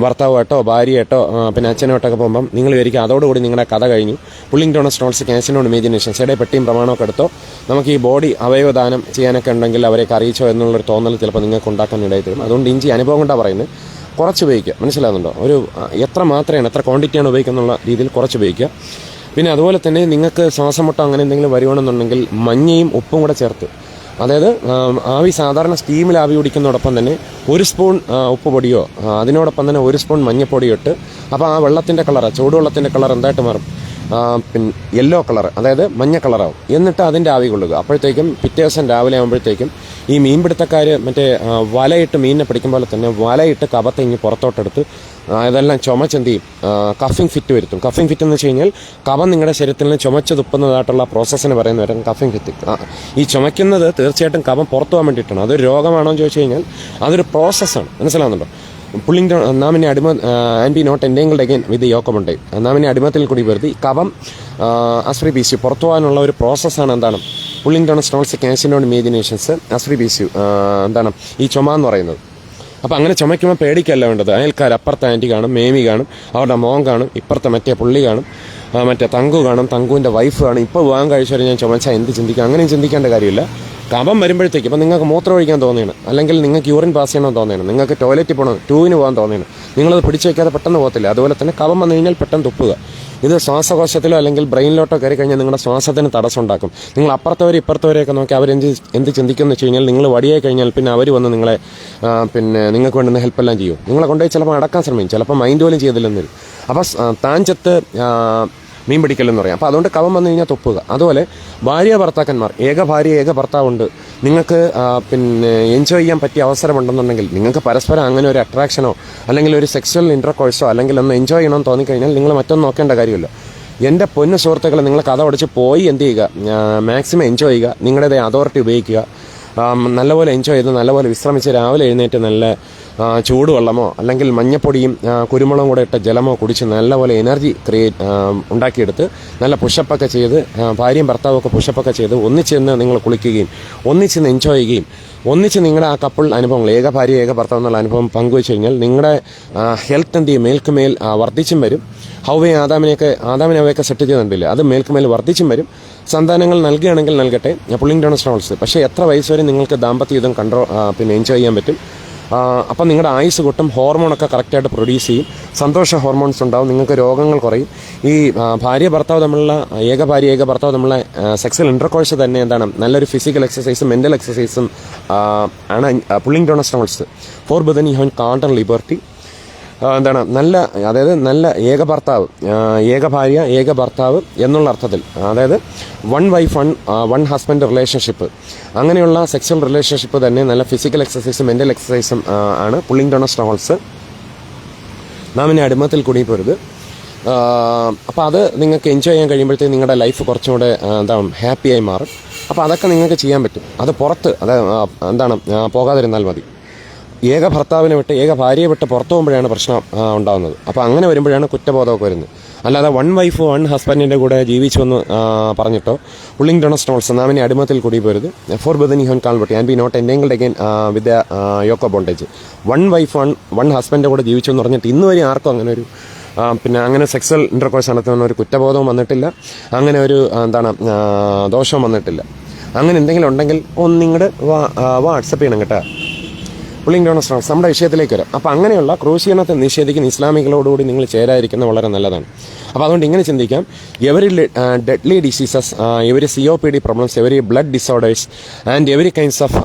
ഭർത്താവോ ആയിട്ടോ ഭാര്യയായിട്ടോ പിന്നെ അച്ഛനോ ആയിട്ടൊക്കെ പോകുമ്പം നിങ്ങൾ വിചാരിക്കും അതോടുകൂടി നിങ്ങളുടെ കഥ കഴിഞ്ഞു. പുള്ളിങ് ഡോണസ് ട്രാൻസ് ക്യാൻസറിനോട് ഇമേജിനേഷൻസ് ഇടയിൽ പെട്ടിയും പ്രമാണമൊക്കെ എടുത്തോ നമുക്ക് ഈ ബോഡി അവയവദാനം ചെയ്യാനൊക്കെ ഉണ്ടെങ്കിൽ അവരെയൊക്കെ അറിയിച്ചോ എന്നുള്ളൊരു തോന്നൽ ചിലപ്പോൾ നിങ്ങൾക്ക് ഉണ്ടാക്കാൻ ഇടയിൽ തരും. അതുകൊണ്ട് ഇഞ്ചി അനുഭവം കൊണ്ടാണ് പറയുന്നത്, കുറച്ച് ഉപയോഗിക്കുക. മനസ്സിലാകുന്നുണ്ടോ? ഒരു എത്ര മാത്രമാണ്, എത്ര ക്വാണ്ടിറ്റിയാണ് ഉപയോഗിക്കുന്നുള്ള രീതിയിൽ കുറച്ച് ഉപയോഗിക്കുക. പിന്നെ അതുപോലെ തന്നെ നിങ്ങൾക്ക് ശ്വാസമുട്ടോ അങ്ങനെ എന്തെങ്കിലും വരുവാണെന്നുണ്ടെങ്കിൽ മഞ്ഞയും ഉപ്പും കൂടെ ചേർത്ത്, അതായത് സാധാരണ സ്റ്റീമിൽ ആവി പിടിക്കുന്നതോടൊപ്പം തന്നെ 1 സ്പൂൺ ഉപ്പ് പൊടിയോ അതിനോടൊപ്പം തന്നെ 1 സ്പൂൺ മഞ്ഞപ്പൊടിയോ ഇട്ട്, അപ്പോൾ ആ വെള്ളത്തിൻ്റെ കളറ്, ചൂടുവെള്ളത്തിൻ്റെ കളർ എന്തായിട്ട് മാറും, പിന്നെ യെല്ലോ കളർ, അതായത് മഞ്ഞ കളറാവും. എന്നിട്ട് അതിൻ്റെ ആവി കൊള്ളുക. അപ്പോഴത്തേക്കും പിറ്റേ ദിവസം രാവിലെ ആകുമ്പോഴത്തേക്കും ഈ മീൻപിടുത്തക്കാർ മറ്റേ വലയിട്ട് മീനിനെ പിടിക്കും പോലെ തന്നെ വലയിട്ട് കപത്തെ ഇങ്ങ് പുറത്തോട്ടെടുത്ത് അതെല്ലാം ചുമച്ചെന്തി കഫിങ് ഫിറ്റ് വരുത്തും. കഫിങ് ഫിറ്റ് എന്ന് വെച്ച് കഴിഞ്ഞാൽ കഫം നിങ്ങളുടെ ശരീരത്തിൽ നിന്ന് ചുമച്ച് തുപ്പുന്നതായിട്ടുള്ള പ്രോസസ്സിന് പറയുന്നവരും കഫിങ് ഫിറ്റ്. ഈ ചുമയ്ക്കുന്നത് തീർച്ചയായിട്ടും കഫം പുറത്തു പോകാൻ വേണ്ടിയിട്ടാണ്. അതൊരു രോഗമാണോ എന്ന് ചോദിച്ചു കഴിഞ്ഞാൽ അതൊരു പ്രോസസ്സാണ്. മനസ്സിലാകുന്നുണ്ടോ? പുള്ളിങ് നാമിനെ അടിമ and be not entangled again with യോക്കമുണ്ട്. നാമിനെ അടിമത്തിൽ കൂടി വരുത്തി കഫം അസ്ഫ്രി ബീസു പുറത്തു പോകാനുള്ള ഒരു പ്രോസസ്സാണ് എന്താണ് പുള്ളിങ് ഡോണസ് ട്രാൻസ് ക്യാൻസറിനോട് ഇമേജിനേഷൻസ് അസ്ഫ്രി ബീസു എന്താണ് ഈ ചുമ എന്ന് പറയുന്നത്. അപ്പോൾ അങ്ങനെ ചുമയ്ക്കുമ്പോൾ പേടിക്കല്ല വേണ്ടത്. അയൽക്കാർ അപ്പുറത്തെ ആൻറ്റി കാണും, മേമി കാണും, അവരുടെ മോൻ കാണും, ഇപ്പുറത്തെ മറ്റേ പുള്ളി കാണും, മറ്റേ തങ്കു കാണും, തങ്കുവിൻ്റെ വൈഫ് കാണും. ഇപ്പോൾ വിവാഹം കഴിച്ചവരെ ഞാൻ ചുമച്ചാൽ എന്ത് ചിന്തിക്കുക? അങ്ങനെയും ചിന്തിക്കേണ്ട കാര്യമില്ല. കഫം വരുമ്പോഴത്തേക്ക് ഇപ്പം നിങ്ങൾക്ക് മൂത്രം ഒഴിക്കാൻ തോന്നിയാണ്, അല്ലെങ്കിൽ നിങ്ങൾക്ക് യൂറിൻ പാസ് ചെയ്യണമെന്ന് തോന്നിയാണ്, നിങ്ങൾക്ക് ടോയ്ലറ്റിൽ പോകണം, ടൂവിന് പോകാൻ തോന്നിയാണ്, നിങ്ങളത് പിടിച്ചു വയ്ക്കാതെ പെട്ടെന്ന് പോകത്തില്ല. അതുപോലെ തന്നെ കഫം വന്നു കഴിഞ്ഞാൽ പെട്ടെന്ന് തുപ്പുക. ഇത് ശ്വാസകോശത്തിലോ അല്ലെങ്കിൽ ബ്രെയിനിലോട്ടോ കയറി കഴിഞ്ഞാൽ നിങ്ങളുടെ ശ്വാസത്തിന് തടസ്സം ഉണ്ടാക്കും. നിങ്ങൾ അപ്പുറത്തവരെ ഇപ്പുറത്തവരെയൊക്കെ നോക്കി എന്ത് ചിന്തിക്കുമെന്ന് വെച്ച് കഴിഞ്ഞാൽ നിങ്ങൾ വടിയായി കഴിഞ്ഞാൽ പിന്നെ അവർ വന്ന് നിങ്ങളെ പിന്നെ നിങ്ങൾക്ക് വേണ്ടുന്ന ഹെൽപ്പെല്ലാം ചെയ്യും. നിങ്ങളെ കൊണ്ടുപോയി ചിലപ്പോൾ അടക്കാൻ ശ്രമിക്കും, ചിലപ്പോൾ മൈൻഡ് പോലും ചെയ്തില്ലെന്ന് വരും. അപ്പോൾ താൻ ചത്ത് മീൻ പിടിക്കലെന്ന് പറയാം. അപ്പോൾ അതുകൊണ്ട് കവം വന്നു കഴിഞ്ഞാൽ തുപ്പുക. അതുപോലെ ഭാര്യ ഭർത്താക്കന്മാർ, ഏക ഭാര്യ ഏക ഭർത്താവുണ്ട്, നിങ്ങൾക്ക് പിന്നെ എൻജോയ് ചെയ്യാൻ പറ്റിയ അവസരമുണ്ടെന്നുണ്ടെങ്കിൽ, നിങ്ങൾക്ക് പരസ്പരം അങ്ങനെ ഒരു അട്രാക്ഷനോ അല്ലെങ്കിൽ ഒരു സെക്സ്വൽ ഇൻ്റർകോഴ്സോ അല്ലെങ്കിൽ ഒന്ന് എൻജോയ് ചെയ്യണമെന്ന് തോന്നിക്കഴിഞ്ഞാൽ നിങ്ങൾ മറ്റൊന്നും നോക്കേണ്ട കാര്യമില്ല. എൻ്റെ പൊന്നു സുഹൃത്തുക്കളെ, നിങ്ങൾ കഥ അടച്ച് പോയി എന്ത് ചെയ്യുക, മാക്സിമം എൻജോയ് ചെയ്യുക, നിങ്ങളുടെ അതോറിറ്റി ഉപയോഗിക്കുക, നല്ലപോലെ എൻജോയ് ചെയ്ത് നല്ലപോലെ വിശ്രമിച്ച് രാവിലെ എഴുന്നേറ്റ് നല്ല ചൂടുവെള്ളമോ അല്ലെങ്കിൽ മഞ്ഞപ്പൊടിയും കുരുമുളകും കൂടെ ഇട്ട ജലമോ കുടിച്ച് നല്ലപോലെ എനർജി ഉണ്ടാക്കിയെടുത്ത് നല്ല പുഷപ്പൊക്കെ ചെയ്ത് ഭാര്യയും ഭർത്താവൊക്കെ പുഷപ്പൊക്കെ ചെയ്ത് ഒന്നിച്ചെന്ന് നിങ്ങൾ കുളിക്കുകയും ഒന്നിച്ചെന്ന് എൻജോയ് ചെയ്യുകയും ഒന്നിച്ച് നിങ്ങളുടെ ആ കപ്പിൾ അനുഭവങ്ങൾ, ഏക ഭാര്യ ഏക ഭർത്താവ് എന്നുള്ള അനുഭവം പങ്കുവെച്ച് കഴിഞ്ഞാൽ നിങ്ങളുടെ ഹെൽത്ത് എന്ത് ചെയ്യും, മേൽക്കുമേൽ വർദ്ധിച്ചും വരും. ആദാമിനവയൊക്കെ സെറ്റ് ചെയ്തിട്ടില്ല, അത് മേൽക്കുമേൽ വർദ്ധിച്ചും വരും. സന്താനങ്ങൾ നൽകുകയാണെങ്കിൽ നൽകട്ടെ, പുള്ളിംഗ് ഡൗൺ സ്ട്രോൾസ്. പക്ഷേ എത്ര വയസ്സ് വരെ നിങ്ങൾക്ക് ദാമ്പത്യ യുദ്ധം പിന്നെ എൻജോയ് ചെയ്യാൻ പറ്റും. അപ്പം നിങ്ങളുടെ ആയുസ് കൂട്ടും, ഹോർമോണൊക്കെ കറക്റ്റായിട്ട് പ്രൊഡ്യൂസ് ചെയ്യും, സന്തോഷ ഹോർമോൺസ് ഉണ്ടാവും, നിങ്ങൾക്ക് രോഗങ്ങൾ കുറയും. ഈ ഭാര്യ ഭർത്താവ് തമ്മിലുള്ള ഏക ഭർത്താവ് തമ്മിലുള്ള സെക്സ്വൽ ഇൻ്റർകോഴ്സ് തന്നെ എന്താണ്, നല്ലൊരു ഫിസിക്കൽ എക്സസൈസും മെൻ്റൽ എക്സസൈസും ആണ് പുള്ളിംഗ് ഡൗൺ സ്ട്രോൾസ്. ഫോർ ബുധൻ യു ഹാവ് കാർഡർ ലിബർട്ടി. എന്താണ് നല്ല, അതായത് നല്ല ഏക ഭർത്താവ്, ഏക ഭാര്യ ഏക ഭർത്താവ് എന്നുള്ള അർത്ഥത്തിൽ, അതായത് one wife one husband relationship, അങ്ങനെയുള്ള സെക്സ്വൽ റിലേഷൻഷിപ്പ് തന്നെ നല്ല ഫിസിക്കൽ എക്സസൈസും മെൻ്റൽ എക്സസൈസും ആണ് പുള്ളിംഗ് ഡൗൺ സ്ട്രോൾസ്. നാം ഇനി അടിമത്തിൽ കുടുങ്ങിപ്പോരുത്. അപ്പോൾ അത് നിങ്ങൾക്ക് എൻജോയ് ചെയ്യാൻ കഴിയുമ്പോഴത്തേക്ക് നിങ്ങളുടെ ലൈഫ് കുറച്ചും കൂടെ ഹാപ്പിയായി മാറും. അപ്പോൾ അതൊക്കെ നിങ്ങൾക്ക് ചെയ്യാൻ പറ്റും. അത് പുറത്ത് പോകാതിരുന്നാൽ മതി. ഏക ഭർത്താവിനെ വിട്ട് ഏക ഭാര്യയെ വിട്ട് പുറത്തു പോകുമ്പോഴാണ് പ്രശ്നം ഉണ്ടാകുന്നത്. അപ്പോൾ അങ്ങനെ വരുമ്പോഴാണ് കുറ്റബോധമൊക്കെ വരുന്നത്. അല്ലാതെ വൺ വൈഫ് വൺ ഹസ്ബൻഡിൻ്റെ കൂടെ ജീവിച്ചു എന്ന് പറഞ്ഞിട്ടോ പുള്ളിംഗ് ഡൗൺ സ്ട്രോൾസ് നാമിനെ അടിമത്തിൽ കൂടി പോരുത്. ഫോർ ബുധൻ യു കാൾബർട്ടി and be not entangled again with yoke of bondage. One wife one ഹസ്ബൻഡിൻ്റെ കൂടെ ജീവിച്ചു എന്ന് പറഞ്ഞിട്ട് ഇന്ന് വരെ ആർക്കും അങ്ങനെ ഒരു അങ്ങനെ സെക്സ്വൽ ഇൻ്റർകോഴ്സ് നടത്തുന്ന ഒരു കുറ്റബോധവും വന്നിട്ടില്ല, അങ്ങനെ ഒരു ദോഷവും വന്നിട്ടില്ല. അങ്ങനെ എന്തെങ്കിലും ഉണ്ടെങ്കിൽ ഒന്നിങ്ങോട്ട് വാട്സപ്പ് ചെയ്യണം കേട്ടോ. Pulling down strolls. നമ്മുടെ വിഷയത്തിലേക്ക് വരാം. അപ്പോൾ അങ്ങനെയുള്ള ക്രൂശീകരണത്തെ നിഷേധിക്കുന്ന ഇസ്ലാമികളോടുകൂടി നിങ്ങൾ ചേരാതിരിക്കുന്നത് വളരെ നല്ലതാണ്. അപ്പോൾ അതുകൊണ്ട് ഇങ്ങനെ ചിന്തിക്കാം, every deadly diseases, every COPD problems, every blood disorders and every kinds of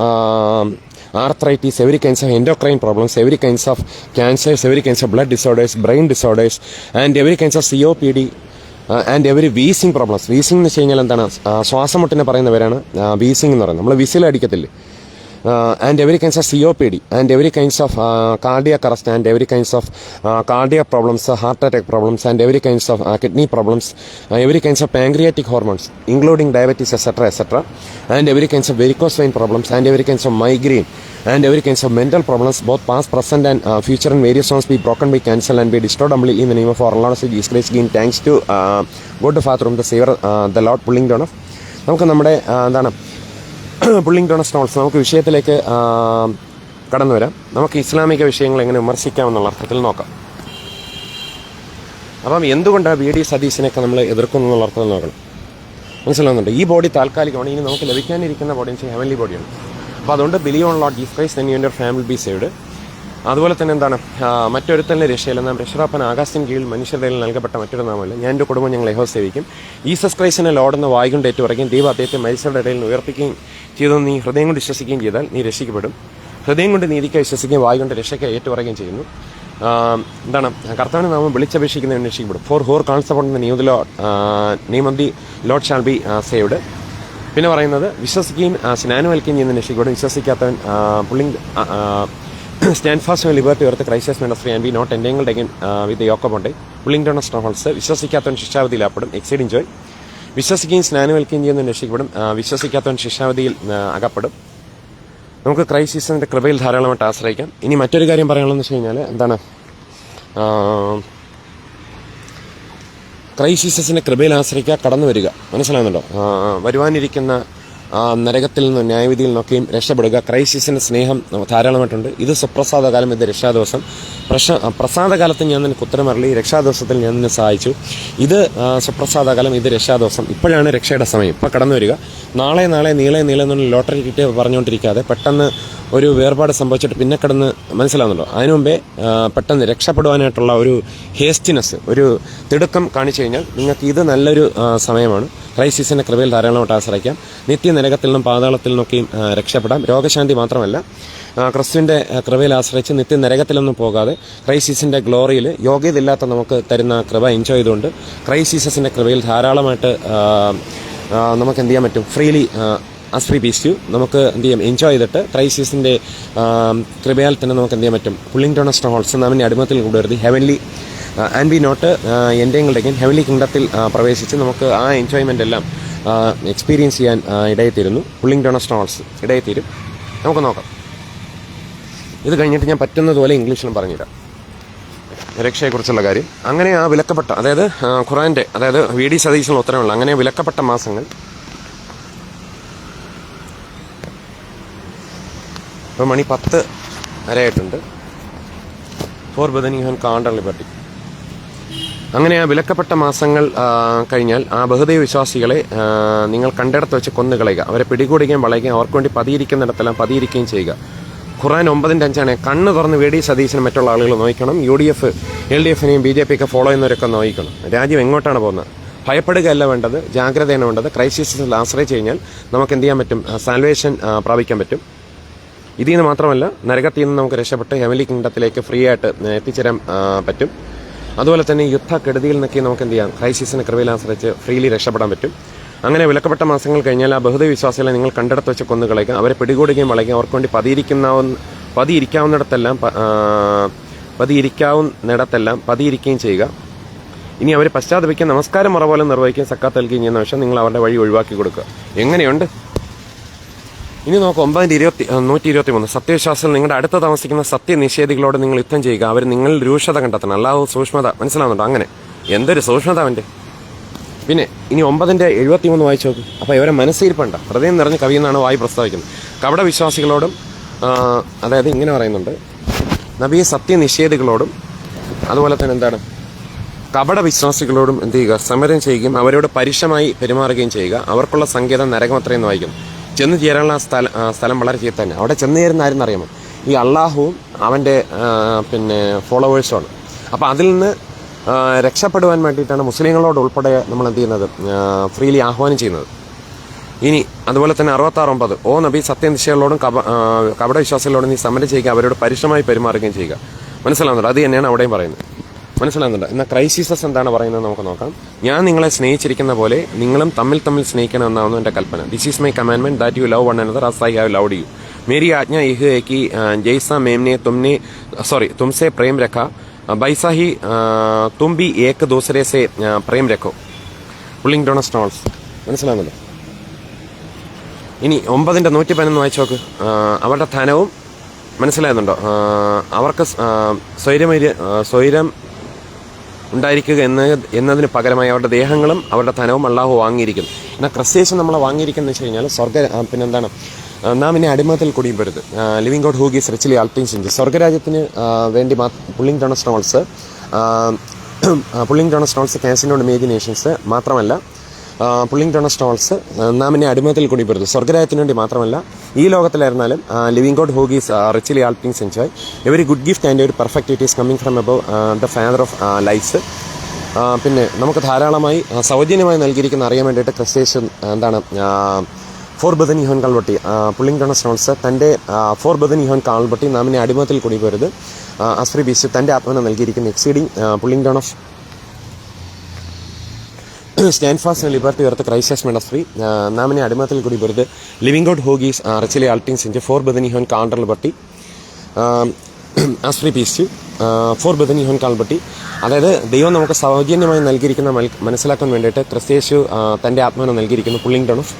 arthritis, every kinds of endocrine problems, every kinds of cancers, every kinds of blood disorders, brain disorders, and every kinds of COPD and every wheezing problems. Wheezing എന്ന് വെച്ച് കഴിഞ്ഞാൽ എന്താണ്, ശ്വാസമുട്ടിനെ പറയുന്നവരാണ് wheezing എന്ന് പറയുന്നത്. നമ്മൾ വിസിലടിക്കത്തില്ലേ. and every kinds of COPD and every kinds of cardiac arrest and every kinds of cardiac problems, heart attack problems and every kinds of kidney problems, every kinds of pancreatic hormones including diabetes etc. and every kinds of varicose vein problems and every kinds of migraine and every kinds of mental problems, both past, present and future and various ones be broken, be cancelled and be destroyed humbly in the name of our Lord Jesus Christ. Giving thanks to God the Father, the Savior, the Lord. Pulling down of നമുക്ക് നമ്മുടെ pulling down സ്ട്രോൾസ്. നമുക്ക് വിഷയത്തിലേക്ക് കടന്നു വരാം. നമുക്ക് ഇസ്ലാമിക വിഷയങ്ങൾ എങ്ങനെ വിമർശിക്കാമെന്നുള്ള അർത്ഥത്തിൽ നോക്കാം. അപ്പം എന്തുകൊണ്ടാണ് VD സതീശിനെയൊക്കെ നമ്മൾ എതിർക്കുന്നു എന്നുള്ള അർത്ഥത്തിൽ നോക്കണം. മനസ്സിലാവുന്നുണ്ട്. ഈ ബോഡി താൽക്കാലികമാണ്, ഇനി നമുക്ക് ലഭിക്കാനിരിക്കുന്ന ബോഡി എന്ന് വെച്ചാൽ ഹെവൻലി ബോഡിയാണ്. അപ്പോൾ അതുകൊണ്ട് believe on Lord Jesus Christ, then you and your family be saved. അതുപോലെ തന്നെ മറ്റൊരുത്തന്നെ രക്ഷയില്ല. നാം രക്ഷാപ്പൻ ആകാശത്തിന് കീഴിൽ മനുഷ്യരുടെ നൽകപ്പെട്ട മറ്റൊരു നാമല്ല. ഞാൻ എൻ്റെ കുടുംബം ഞങ്ങൾ യഹോവയെ സേവിക്കും. ജീസസ് ക്രൈസ്റ്റിനെ ലോർഡെന്ന് വായിക്കൊണ്ട് ഏറ്റുപറയുകയും ദൈവം അദ്ദേഹത്തെ മനുഷ്യരുടെ ഇടയിൽ നിന്ന് ഉയർപ്പിക്കുകയും ചെയ്തു. നീ ഹൃദയം കൊണ്ട് വിശ്വസിക്കുകയും ചെയ്താൽ നീ രക്ഷിക്കപ്പെടും. ഹൃദയം കൊണ്ട് നീതിക്ക് വിശ്വസിക്കുകയും വായിക്കൊണ്ട് രക്ഷയ്ക്ക് ഏറ്റുപറയുകയും ചെയ്യുന്നു. കർത്താവിനെ നാമം വിളിച്ചപേക്ഷിക്കുന്നവൻ രക്ഷിക്കപ്പെടും. For who calls upon the name of the Lord shall be saved. പിന്നെ പറയുന്നത് വിശ്വസിക്കുകയും സ്നാനമേൽക്കുകയും ചെയ്യുന്ന രക്ഷിക്കപ്പെടും. വിശ്വസിക്കാത്തവൻ stand fast in liberty earth Christ ministry and be not entangled again with the yoke of bondage. Pulling down strongholds. വിശ്വസിക്കാത്തവൻ ശിക്ഷാവിധിയിലാപ്പെടും. എക്സൈഡിങ് Joy. വിശ്വസിക്കുകയും സ്നാനമേൽക്കുകയും ചെയ്യുന്ന രക്ഷിക്കപ്പെടും. വിശ്വസിക്കാത്തവൻ ശിക്ഷാവിധിയിൽ അകപ്പെടും. നമുക്ക് Christ ജീസസിന്റെ കൃപയിൽ ധാരാളമായിട്ട് ആശ്രയിക്കാം. ഇനി മറ്റൊരു കാര്യം പറയാനുള്ളതെന്ന് വെച്ച് കഴിഞ്ഞാൽ ക്രൈസ്റ്റ് ജീസസിന്റെ കൃപയിൽ ആശ്രയിക്കുക, കടന്നു വരിക. മനസ്സിലാകുന്നുണ്ടോ? വരുവാനിരിക്കുന്ന നരകത്തിൽ നിന്നും ന്യായവിധിയിൽ നിന്നൊക്കെയും രക്ഷപ്പെടുക. ക്രൈസ്റ്റിന്റെ സ്നേഹം ധാരാളമായിട്ടുണ്ട്. ഇത് സുപ്രസാദകാലം, ഇത് രക്ഷാദിവസം. പ്രസാദകാലത്ത് ഞാൻ നിനക്ക് ഉത്തരമരളി, രക്ഷാദിവസത്തിൽ ഞാൻ നിന്നെ സഹായിച്ചു. ഇത് സുപ്രസാദകാലം, ഇത് രക്ഷാദിവസം. ഇപ്പോഴാണ് രക്ഷയുടെ സമയം. ഇപ്പോൾ കടന്നു വരിക. നാളെ നീളെ എന്നുള്ള ലോട്ടറി കിട്ടിയ പറഞ്ഞുകൊണ്ടിരിക്കാതെ പെട്ടെന്ന് ഒരു വേർപാട് സംഭവിച്ചിട്ട് പിന്നെ കിടന്ന് മനസ്സിലാവുന്നുണ്ടോ? അതിനു മുമ്പേ പെട്ടെന്ന് രക്ഷപ്പെടുവാനായിട്ടുള്ള ഒരു ഹേസ്റ്റിനെസ്, ഒരു തിടുക്കം കാണിച്ചു കഴിഞ്ഞാൽ നിങ്ങൾക്ക് ഇത് നല്ലൊരു സമയമാണ്. ക്രൈസിസിൻ്റെ കൃപയിൽ ധാരാളമായിട്ട് ആശ്രയിക്കാം. നിത്യനരകത്തിൽ നിന്നും പാതാളത്തിൽ നിന്നൊക്കെയും രക്ഷപ്പെടാം. രോഗശാന്തി മാത്രമല്ല, ക്രിസ്തുവിൻ്റെ കൃപയിൽ ആശ്രയിച്ച് നിത്യനരകത്തിലൊന്നും പോകാതെ ക്രൈസിസിൻ്റെ ഗ്ലോറിയിൽ യോഗ്യതയില്ലാത്ത നമുക്ക് തരുന്ന കൃപ എൻജോയ് ചെയ്തുകൊണ്ട് ക്രൈസിസിൻ്റെ കൃപയിൽ ധാരാളമായിട്ട് നമുക്ക് എന്ത് ചെയ്യാൻ പറ്റും, ഫ്രീലി ആസ് ഫ്രീ പീസ് നമുക്ക് എന്ത് ചെയ്യാം, എൻജോയ് ചെയ്തിട്ട് ക്രൈസിസിൻ്റെ കൃപയാൽ തന്നെ നമുക്ക് എന്ത് ചെയ്യാൻ പറ്റും. പുള്ളിംഗ് ഡൗൺ സ്ട്രോങ്ഹോൾഡ്സ് നാമിൻ്റെ അടിമത്തിൽ കൊണ്ടുവരുത് ഹെവൻലി ആൻഡ് ബി നോട്ട് എൻ്റെയും ഹെവൻലി കിങ്ഡത്തിൽ പ്രവേശിച്ച് നമുക്ക് ആ എൻജോയ്മെൻ്റ് എല്ലാം എക്സ്പീരിയൻസ് ചെയ്യാൻ ഇടയെത്തിരുന്നു. Pulling down സ്ട്രോങ്ഹോൾഡ്സ് ഇടയെത്തിരും. നമുക്ക് നോക്കാം. ഇത് കഴിഞ്ഞിട്ട് ഞാൻ പറ്റുന്നതുപോലെ ഇംഗ്ലീഷിലും പറഞ്ഞുതരാം രക്ഷയെക്കുറിച്ചുള്ള കാര്യം. അങ്ങനെ ആ വിലക്കപ്പെട്ട, അതായത് ഖുറാൻ്റെ, അതായത് വി ഡി സതീശനുള്ള ഉത്തരവുള്ള അങ്ങനെ വിലക്കപ്പെട്ട മാസങ്ങൾ ഇപ്പോൾ മണി 10 വരെയായിട്ടുണ്ട്. Four ബദനിഹൻ കാണ്ടർ liberty. അങ്ങനെ ആ വിലക്കപ്പെട്ട മാസങ്ങൾ കഴിഞ്ഞാൽ ആ ബഹുദൈവ വിശ്വാസികളെ നിങ്ങൾ കണ്ടിടത്ത് വെച്ച് കൊന്നുകളയുക, അവരെ പിടികൂടുകയും വളയുകയും അവർക്ക് വേണ്ടി പതിയിരിക്കുന്നിടത്തെല്ലാം പതിയിരിക്കുകയും ചെയ്യുക. ഖുറാൻ 9:5 കണ്ണ് തുറന്ന് വി ഡി സതീശനും മറ്റുള്ള ആളുകൾ നോക്കണം. UDF LDFനെയും BJP ഒക്കെ ഫോളോ ചെയ്യുന്നവരൊക്കെ നോക്കണം. രാജ്യം എങ്ങോട്ടാണ് പോകുന്നത്? ഭയപ്പെടുകയല്ല വേണ്ടത്, ജാഗ്രതയാണ് വേണ്ടത്. ക്രൈസിസിൽ ആശ്രയിച്ച് കഴിഞ്ഞാൽ നമുക്ക് എന്ത് ചെയ്യാൻ പറ്റും, സാൽവേഷൻ പ്രാപിക്കാൻ പറ്റും. ഇതിൽ നിന്ന് മാത്രമല്ല, നരകത്തിൽ നിന്ന് നമുക്ക് രക്ഷപ്പെട്ട് ഹെവൻലി കിങ്ഡത്തിലേക്ക് ഫ്രീ ആയിട്ട് എത്തിച്ചേരാൻ പറ്റും. അതുപോലെ തന്നെ യുദ്ധക്കെടുതിയിൽ നിന്നൊക്കെ നമുക്ക് എന്ത് ചെയ്യാം, ക്രൈസിസിനെ കൃപയിൽ ആശ്രയിച്ച് ഫ്രീലി രക്ഷപ്പെടാൻ പറ്റും. അങ്ങനെ വിലക്കപ്പെട്ട മാസങ്ങൾ കഴിഞ്ഞാൽ ആ ബഹുദൈവ വിശ്വാസികളെ നിങ്ങൾ കണ്ടിടത്ത് വെച്ച് കൊന്നുകളയുക, അവരെ പിടികൂടുകയും വളയുകയും അവർക്ക് വേണ്ടി പതിയിരിക്കാവുന്നിടത്തെല്ലാം പതിയിരിക്കുകയും ചെയ്യുക. ഇനി അവർ പശ്ചാത്തപിക്കാൻ നമസ്കാരം മുറ പോലെ നിർവഹിക്കുകയും സക്കാത്ത് നൽകുകയും ചെയ്യുന്ന പക്ഷം നിങ്ങൾ അവരുടെ വഴി ഒഴിവാക്കി കൊടുക്കുക. എങ്ങനെയുണ്ട്? ഇനി നോക്കുക. 9:123 സത്യവിശ്വാസികൾ നിങ്ങളുടെ അടുത്ത് താമസിക്കുന്ന സത്യനിഷേധികളോട് നിങ്ങൾ യുദ്ധം ചെയ്യുക, അവർ നിങ്ങളിൽ രൂക്ഷത കണ്ടെത്തണം. അല്ലാഹു സൂക്ഷ്മത മനസ്സിലാവുന്നുണ്ടോ? അങ്ങനെ എന്തൊരു സൂക്ഷ്മത അവൻ്റെ. പിന്നെ ഇനി 9:73 വായിച്ചു നോക്കും. അപ്പോൾ ഇവരെ മനസ്സിരിപ്പണ്ട, ഹൃദയം നിറഞ്ഞ് കവിയെന്നാണ് വായി പ്രസ്താവിക്കുന്നത്. കപട വിശ്വാസികളോടും, അതായത് ഇങ്ങനെ പറയുന്നുണ്ട്, നബിയെ സത്യനിഷേധികളോടും അതുപോലെ തന്നെ എന്താണ്, കപട വിശ്വാസികളോടും എന്ത് ചെയ്യുക, സമരം ചെയ്യുകയും അവരോട് പരുഷമായി പെരുമാറുകയും ചെയ്യുക. അവർക്കുള്ള സങ്കേതം നരകമത്രയെന്ന് വായിക്കുന്നു. ചെന്ന് ചേരാനുള്ള സ്ഥലം വളരെ ചീത്ത തന്നെ. അവിടെ ചെന്ന് ചേരുന്ന ആരെന്ന് അറിയാമോ? ഈ അള്ളാഹുവും അവൻ്റെ ഫോളോവേഴ്സുമാണ്. അപ്പോൾ അതിൽ നിന്ന് രക്ഷപ്പെടുവാൻ വേണ്ടിയിട്ടാണ് മുസ്ലിങ്ങളോട് ഉൾപ്പെടെ നമ്മൾ എന്ത് ചെയ്യുന്നത്, ഫ്രീലി ആഹ്വാനം ചെയ്യുന്നത്. ഇനി അതുപോലെ തന്നെ 66:9 ഓ നബി സത്യനിശ്ചയങ്ങളോടും കപട വിശ്വാസികളോടും നീ സമരം ചെയ്യുക, അവരോട് പരുഷമായി പെരുമാറുകയും ചെയ്യുക. മനസ്സിലാവുന്നുണ്ട്? അത് തന്നെയാണ് അവിടെയും പറയുന്നത്. മനസ്സിലാകുന്നുണ്ട്? എന്നാൽ ക്രൈസിസസ് എന്താണ് പറയുന്നത് നമുക്ക് നോക്കാം. ഞാൻ നിങ്ങളെ സ്നേഹിച്ചിരിക്കുന്ന പോലെ നിങ്ങളും തമ്മിൽ സ്നേഹിക്കണമെന്നാവുന്നു എൻ്റെ കൽപ്പന. This is my commandment that you love one another as I have loved you. मेरी आज्ञा यह है कि जैसा मैंने तुमसे प्रेम रखा वैसा ही तुम भी एक दूसरे से प्रेम रखो. Pulling down strongholds. മനസ്സിലാകുന്നല്ലോ? ഇനി 9:111 വായിച്ചു നോക്ക്. അവരുടെ ധനവും മനസ്സിലാകുന്നുണ്ടോ? അവർക്ക് സ്വൈരം ഉണ്ടായിരിക്കുക എന്നതിന് പകരമായി അവരുടെ ദേഹങ്ങളും അവരുടെ ധനവും അള്ളാഹു വാങ്ങിയിരിക്കുന്നു. എന്നാൽ ക്രിസ്ത്യേഷൻ നമ്മളെ വാങ്ങിയിരിക്കുന്നത് വെച്ച് കഴിഞ്ഞാൽ പിന്നെന്താണ്, നാം ഇനി അടിമത്തിൽ കുടിയുമ്പരുത്. Living God who gives richly all things സിഞ്ച്. സ്വർഗ്ഗരാജ്യത്തിന് വേണ്ടി പുള്ളിംഗ് ഡൗൺ സ്ട്രോങ്ഹോൾഡ്സ് കാസിനോട് ഇമാജിനേഷൻസ് മാത്രമല്ല, പുള്ളിംഗ് ഡൗൺ സ്ട്രോങ്ഹോൾഡ്സ് നാം ഇനി അടിമത്തിൽ കുടിയപ്പരുത്. സ്വർഗ്ഗരാജ്യത്തിന് വേണ്ടി മാത്രമല്ല, ഈ ലോകത്തിലായിരുന്നാലും living God who gives richly all things സിഞ്ച്. Every good gift and every perfect it is coming from above the father of lights. പിന്നെ നമുക്ക് ധാരാളമായി സൗജന്യമായി നൽകിയിരിക്കുന്ന അറിയാൻ വേണ്ടിയിട്ട് ക്രിസ്ത്യേഷൻ എന്താണ്, ഫോർബദൻ യോഹൻ കാൽവട്ടി പുള്ളിംഗ് ഡൗൺ സ്ട്രോങ്ഹോൾഡ്സ് തൻ്റെ ഫോർബദൻ യോഹൻ കാൽവട്ടി നാമിനെ അടിമത്തിൽ കുടിയപ്പരുത് അസ്ഫ്രി ബീസ് തൻ്റെ ആത്മനെ നൽകിയിരിക്കുന്ന exceeding pulling down of stand fast and liberty ഉയർത്ത് ക്രൈസ്റ്റ് മിനിസ്ട്രി നാമിനെ അടിമത്തിൽ കുടിയപ്പരുത് living God who gives richly all things സിഞ്ച് ഫോർബദൻ യോഹൻ കാണ്ടർ ലിബർട്ടി അസ്ഫ്രി പീസ് ഫോർബദൻ യോഹൻ കാൽവട്ടി. അതായത് ദൈവം നമുക്ക് സൗജന്യമായി നൽകിയിരിക്കുന്ന മനസ്സിലാക്കാൻ വേണ്ടിയിട്ട് ക്രിസ്ത്യേശു തൻ്റെ ആത്മാവിനെ നൽകിയിരിക്കുന്നു pulling down of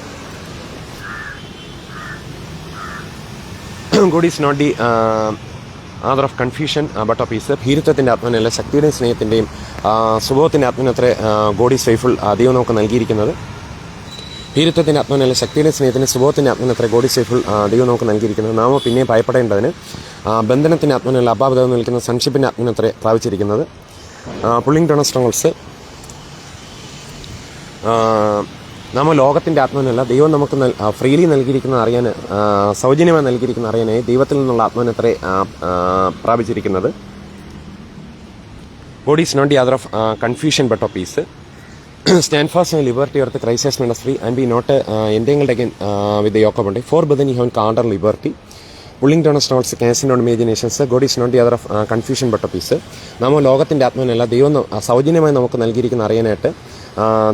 God is not the author of confusion but of peace. ഭീരുത്വത്തിൻ്റെ ആത്മാവിനല്ല, ശക്തിയുടെയും സ്നേഹത്തിൻ്റെയും സുബോധത്തിൻ്റെ ആത്മാവിനത്രേ ഗോഡ് ഈസ് ഫെയ്ഫുൾ ദൈവം നമുക്ക് നൽകിയിരിക്കുന്നത്. ഭീരുത്വത്തിൻ്റെ ആത്മാവിനല്ല, ശക്തിയുടെയും സ്നേഹത്തിൻ്റെ സുബോധത്തിൻ്റെ ആത്മാവിനത്രേ ഗോഡ് ഈസ് ഫെയ്ഫുൾ ദൈവം നമുക്ക് നൽകിയിരിക്കുന്നത്. നാമോ പിന്നെ ഭയപ്പെടേണ്ടതിന് ബന്ധനത്തിൻ്റെ ആത്മാവിനല്ല, അഭാവതം നൽകുന്ന സൺഷിപ്പിൻ്റെ ആത്മാവിനത്രേ പ്രാപിച്ചിരിക്കുന്നത്. പുള്ളിംഗ് ഡൗൺ സ്ട്രോങ്ഹോൾഡ്സ് നാമോ ലോകത്തിൻ്റെ ആത്മാവിനല്ല, ദൈവം നമുക്ക് ഫ്രീലി നൽകിയിരിക്കുന്ന അറിയാൻ, സൗജന്യമായി നൽകിയിരിക്കുന്ന അറിയാനായി ദൈവത്തിൽ നിന്നുള്ള ആത്മാവിനത്രേ പ്രാപിച്ചിരിക്കുന്നത്. God is not the author of confusion but of peace. stand fast in liberty earth Christ has made us free and be not entangled again with the yoke of bondage. For but then you have encountered liberty. Pulling down strongholds, casting down imaginations. God is not the other of confusion but a peace. നമ്മൾ ലോകത്തിൻ്റെ ആത്മാവിനല്ല ദൈവം സൗജന്യമായി നമുക്ക് നൽകിയിരിക്കുന്ന അറിയാനായിട്ട്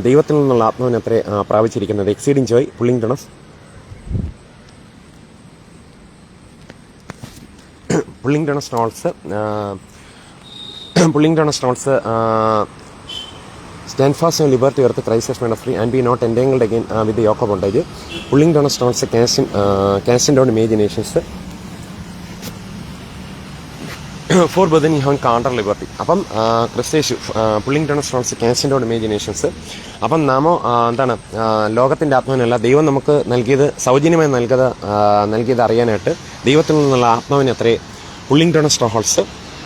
ദൈവത്തിൽ നിന്നുള്ള ആത്മാവിനെ അത്ര പ്രാപിച്ചിരിക്കുന്നത്. Exceeding joy pulling down of pulling down strongholds, stand fast in liberty earth Christ has made us free and be not entangled again with the yoke of bondage. Pulling down strongholds, casting down imaginations. For but then you have encountered liberty. അപ്പം ക്രിസ്തേശു pulling down strongs casting down imaginations. അപ്പം നാമോ എന്താണ് ലോകത്തിൻ്റെ ആത്മാവിനല്ല ദൈവം നമുക്ക് സൗജന്യമായി നൽകിയത് അറിയാനായിട്ട് ദൈവത്തിൽ നിന്നുള്ള ആത്മാവിനെ അത്രേ pulling down strongholds.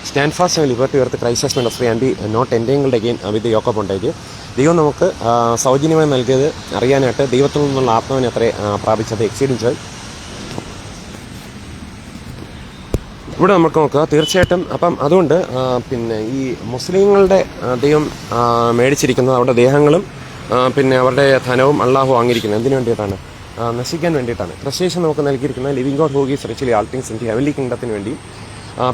Stand fast and liberty earth Christ has made us free and be not entangled again with the yoke of bondage. ദൈവം നമുക്ക് സൗജന്യമായി നൽകിയത് അറിയാനായിട്ട് ദൈവത്തിൽ നിന്നുള്ള ആത്മാവിനെ അത്രേ പ്രാപിച്ചത്. എക്സീഡിങ് ജോയ്. ഇവിടെ നമുക്ക് നോക്കുക തീർച്ചയായിട്ടും. അപ്പം അതുകൊണ്ട് പിന്നെ ഈ മുസ്ലിങ്ങളുടെ ദൈവം മേടിച്ചിരിക്കുന്നത് അവരുടെ ദേഹങ്ങളും പിന്നെ അവരുടെ ധനവും അള്ളാഹു വാങ്ങിയിരിക്കുന്നത് എന്തിനു വേണ്ടിയിട്ടാണ്? നശിക്കാൻ വേണ്ടിയിട്ടാണ്. ക്രിസ്ത്യൻസ് നമുക്ക് നൽകിയിരിക്കുന്ന living God who gives richly all things in the heavenly കിങ്ഡത്തിന് വേണ്ടി.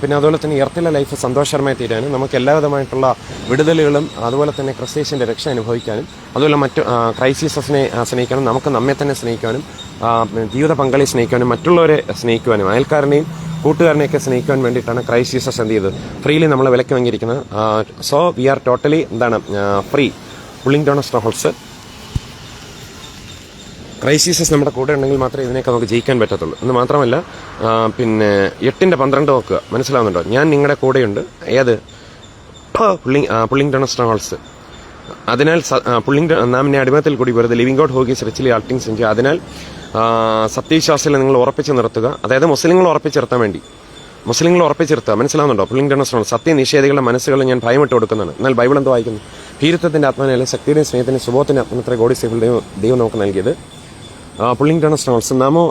പിന്നെ അതുപോലെ തന്നെ എർത്തിലെ ലൈഫ് സന്തോഷകരമായി തീരാനും നമുക്ക് എല്ലാവിധമായിട്ടുള്ള വിടുതലുകളും അതുപോലെ തന്നെ ക്രിസ്ത്യൻസിൻ്റെ രക്ഷ അനുഭവിക്കാനും അതുപോലെ മറ്റു ക്രൈസ്റ്റ് ജീസസിനെ സ്നേഹിക്കാനും നമുക്ക് നമ്മെ തന്നെ സ്നേഹിക്കാനും ജീവിത പങ്കാളിയെ സ്നേഹിക്കാനും മറ്റുള്ളവരെ സ്നേഹിക്കുവാനും അയൽക്കാരനെയും കൂട്ടുകാരനെയൊക്കെ സ്നേഹിക്കാൻ വേണ്ടിയിട്ടാണ് ക്രൈസ്റ്റ് ജീസസ് എന്ത് ചെയ്തത്? ഫ്രീലി നമ്മളെ വിലക്ക് വാങ്ങിയിരിക്കുന്നത്. So we are totally free. Pulling down strongholds. Christ Jesus നമ്മുടെ കൂടെ ഉണ്ടെങ്കിൽ മാത്രമേ ഇതിനൊക്കെ നമുക്ക് ജയിക്കാൻ പറ്റത്തുള്ളൂ. എന്ന് മാത്രമല്ല പിന്നെ 8:12 നോക്കുക, മനസ്സിലാവുന്നുണ്ടോ? ഞാൻ നിങ്ങളുടെ കൂടെയുണ്ട്. ഏത്? Pulling down strongholds. അതിനാൽ നാം അടിമത്തിൽ കൂടി വെറുതെ living God who gives richly all things in the. അതിനാൽ സത്യവിശ്വാസത്തിൽ നിങ്ങൾ ഉറപ്പിച്ച് നിർത്തുക. അതായത് മുസ്ലിങ്ങൾ ഉറപ്പിച്ചിരുത്താൻ വേണ്ടി ഉറപ്പിച്ചിരുത്തുക. മനസ്സിലാവുന്നുണ്ടോ? Pulling down സ്ട്രോങ്ഹോൾഡ്സ്. സത്യനിഷേധികളുടെ മനസ്സുകളിൽ ഞാൻ ഭയമിട്ട് കൊടുക്കുന്നതാണ്. എന്നാൽ ബൈബിൾ എന്തോ വായിക്കുന്നു? ഭീരുത്വത്തിന്റെ ആത്മാവിനല്ല ശക്തിയുടെയും സ്നേഹത്തിന്റെയും സുബോധത്തിന്റെ ആത്മാവിനെ ഗോഡ് ഈസ് ദൈവം നമുക്ക് നൽകിയത്. Pulling down strongholds. നാമോ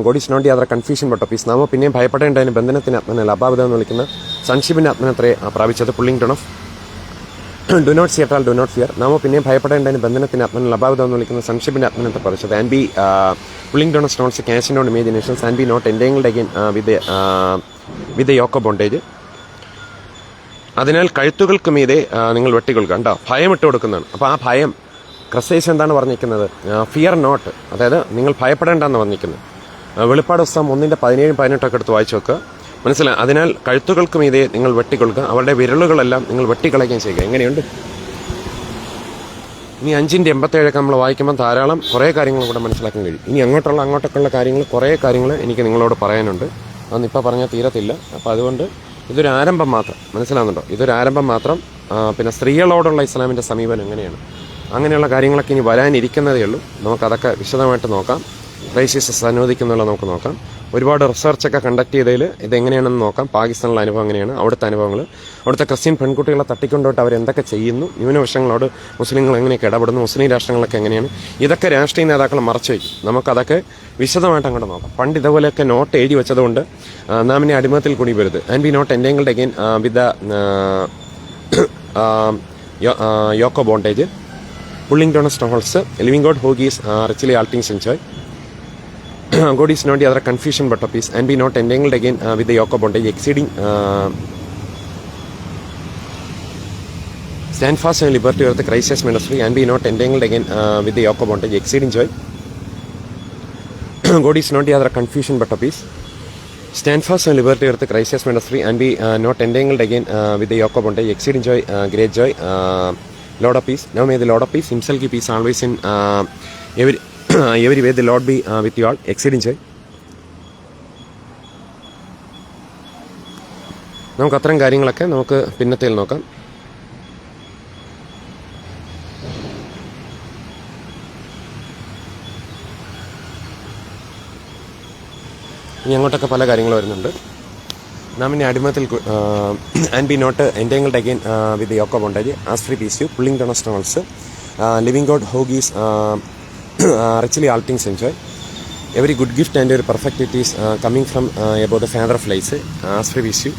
God is not the author confusion but of peace. നാമോ പിന്നെയും ഭയപ്പെടേണ്ടതിന് ബന്ധനത്തിന് ആത്മാവിനല്ല അപാകത എന്ന് വിളിക്കുന്ന സൺഷിപ്പിന്റെ ആത്മാവിനെ പ്രാപിച്ചത്. Pulling down of do not see at all do not fear. നാമോ പിന്നെയും ഭയപ്പെടേണ്ടതിന് ബന്ധനത്തിന് ആത്മാവിനല്ല അപാകത എന്ന് വിളിക്കുന്ന സൺഷിപ്പിന്റെ ആത്മാവിനെ പ്രാപിച്ചത്. And be pulling down strongholds casting down imaginations and be not entangled again with yoke of bondage. അതിനാൽ കഴുത്തുകൾക്ക് മീതെ നിങ്ങൾ വെട്ടിക്കൊള്ളുക. കണ്ടോ? ഭയം ഇട്ട് കൊടുക്കുന്നതാണ്. അപ്പോൾ ആ ഭയം ക്രിസ്ത്യൻസ് എന്താണ് പറഞ്ഞിരിക്കുന്നത്? ഫിയർ നോട്ട്, അതായത് നിങ്ങൾ ഭയപ്പെടേണ്ടെന്ന് പറഞ്ഞിരിക്കുന്നത്. വെളിപ്പാട് പുസ്തകം 1:17-18 എടുത്ത് വായിച്ചു നോക്കുക, മനസ്സിലായി. അതിനാൽ കഴുത്തുകൾക്ക് മീതെ നിങ്ങൾ വെട്ടിക്കൊള്ളുക, അവരുടെ വിരലുകളെല്ലാം നിങ്ങൾ വെട്ടിക്കളയുകയും ചെയ്യുക. എങ്ങനെയുണ്ട്? ഇനി 5:87 നമ്മൾ വായിക്കുമ്പോൾ ധാരാളം കുറേ കാര്യങ്ങൾ കൂടെ മനസ്സിലാക്കാൻ കഴിയും. ഇനി അങ്ങോട്ടൊക്കെയുള്ള കാര്യങ്ങൾ കുറേ കാര്യങ്ങൾ എനിക്ക് നിങ്ങളോട് പറയാനുണ്ട്. അതൊന്നിപ്പോൾ പറഞ്ഞാൽ തീരത്തില്ല. അപ്പോൾ അതുകൊണ്ട് ഇതൊരു ആരംഭം മാത്രം, മനസ്സിലാകുന്നുണ്ടോ? ഇതൊരു ആരംഭം മാത്രം. പിന്നെ സ്ത്രീകളോടുള്ള ഇസ്ലാമിൻ്റെ സമീപനം എങ്ങനെയാണ്, അങ്ങനെയുള്ള കാര്യങ്ങളൊക്കെ ഇനി വരാനിരിക്കുന്നതേ ഉള്ളൂ. നമുക്കതൊക്കെ വിശദമായിട്ട് നോക്കാം. ക്രൈസ്റ്റ് ജീസസ് അനുവദിക്കുന്നുള്ള നമുക്ക് നോക്കാം. ഒരുപാട് റിസർച്ചൊക്കെ കണ്ടക്ട് ചെയ്തതിൽ ഇതെങ്ങനെയാണെന്ന് നോക്കാം. പാകിസ്ഥാനിലെ അനുഭവം എങ്ങനെയാണ്, അവിടുത്തെ അനുഭവങ്ങൾ, അവിടുത്തെ ക്രിസ്ത്യൻ പെൺകുട്ടികളെ തട്ടിക്കൊണ്ടോട്ട് അവരെന്തൊക്കെ ചെയ്യുന്നു, ന്യൂനപക്ഷങ്ങളോട് മുസ്ലിങ്ങൾ എങ്ങനെയൊക്കെ ഇടപെടുന്നു, മുസ്ലിം രാഷ്ട്രങ്ങളൊക്കെ എങ്ങനെയാണ്, ഇതൊക്കെ രാഷ്ട്രീയ നേതാക്കൾ മറച്ചു വയ്ക്കും. നമുക്കതൊക്കെ വിശദമായിട്ട് അങ്ങോട്ട് നോക്കാം. പണ്ട് ഇതുപോലെയൊക്കെ നോട്ട് എഴുതി വെച്ചതുകൊണ്ട് നാം ഇനി അടിമത്തിൽ കൂടി വരുത്. And be not entangled again with yoke of bondage. Pulling down strongholds, living God who gives richly all things in joy. God is not the other confusion but of peace, and be not entangled again with the yoke of bondage. Exceeding stand fast in liberty earth Christ has made us free, and be not entangled again with the yoke of bondage. Exceeding joy. God is not the other confusion but of peace. Stand fast in liberty earth Christ has made us free, and be not entangled again with the yoke of bondage. Exceeding joy, great joy. Lord of peace. Now may the Lord of peace himself give peace always in every way. The Lord be with you all. Exceeding joy. നമുക്ക് അത്തരം കാര്യങ്ങളൊക്കെ നമുക്ക് പിന്നത്തേൽ നോക്കാം. ഇനി അങ്ങോട്ടൊക്കെ പല കാര്യങ്ങൾ വരുന്നുണ്ട്. നാം ഇനി അടിമത്തിൽ and be not entangled again with the yoke of bondage. As free peace you, pulling down strongholds, living God who gives richly all things in joy. Every good gift and every perfect it is coming from above the Father of lights. As free peace you.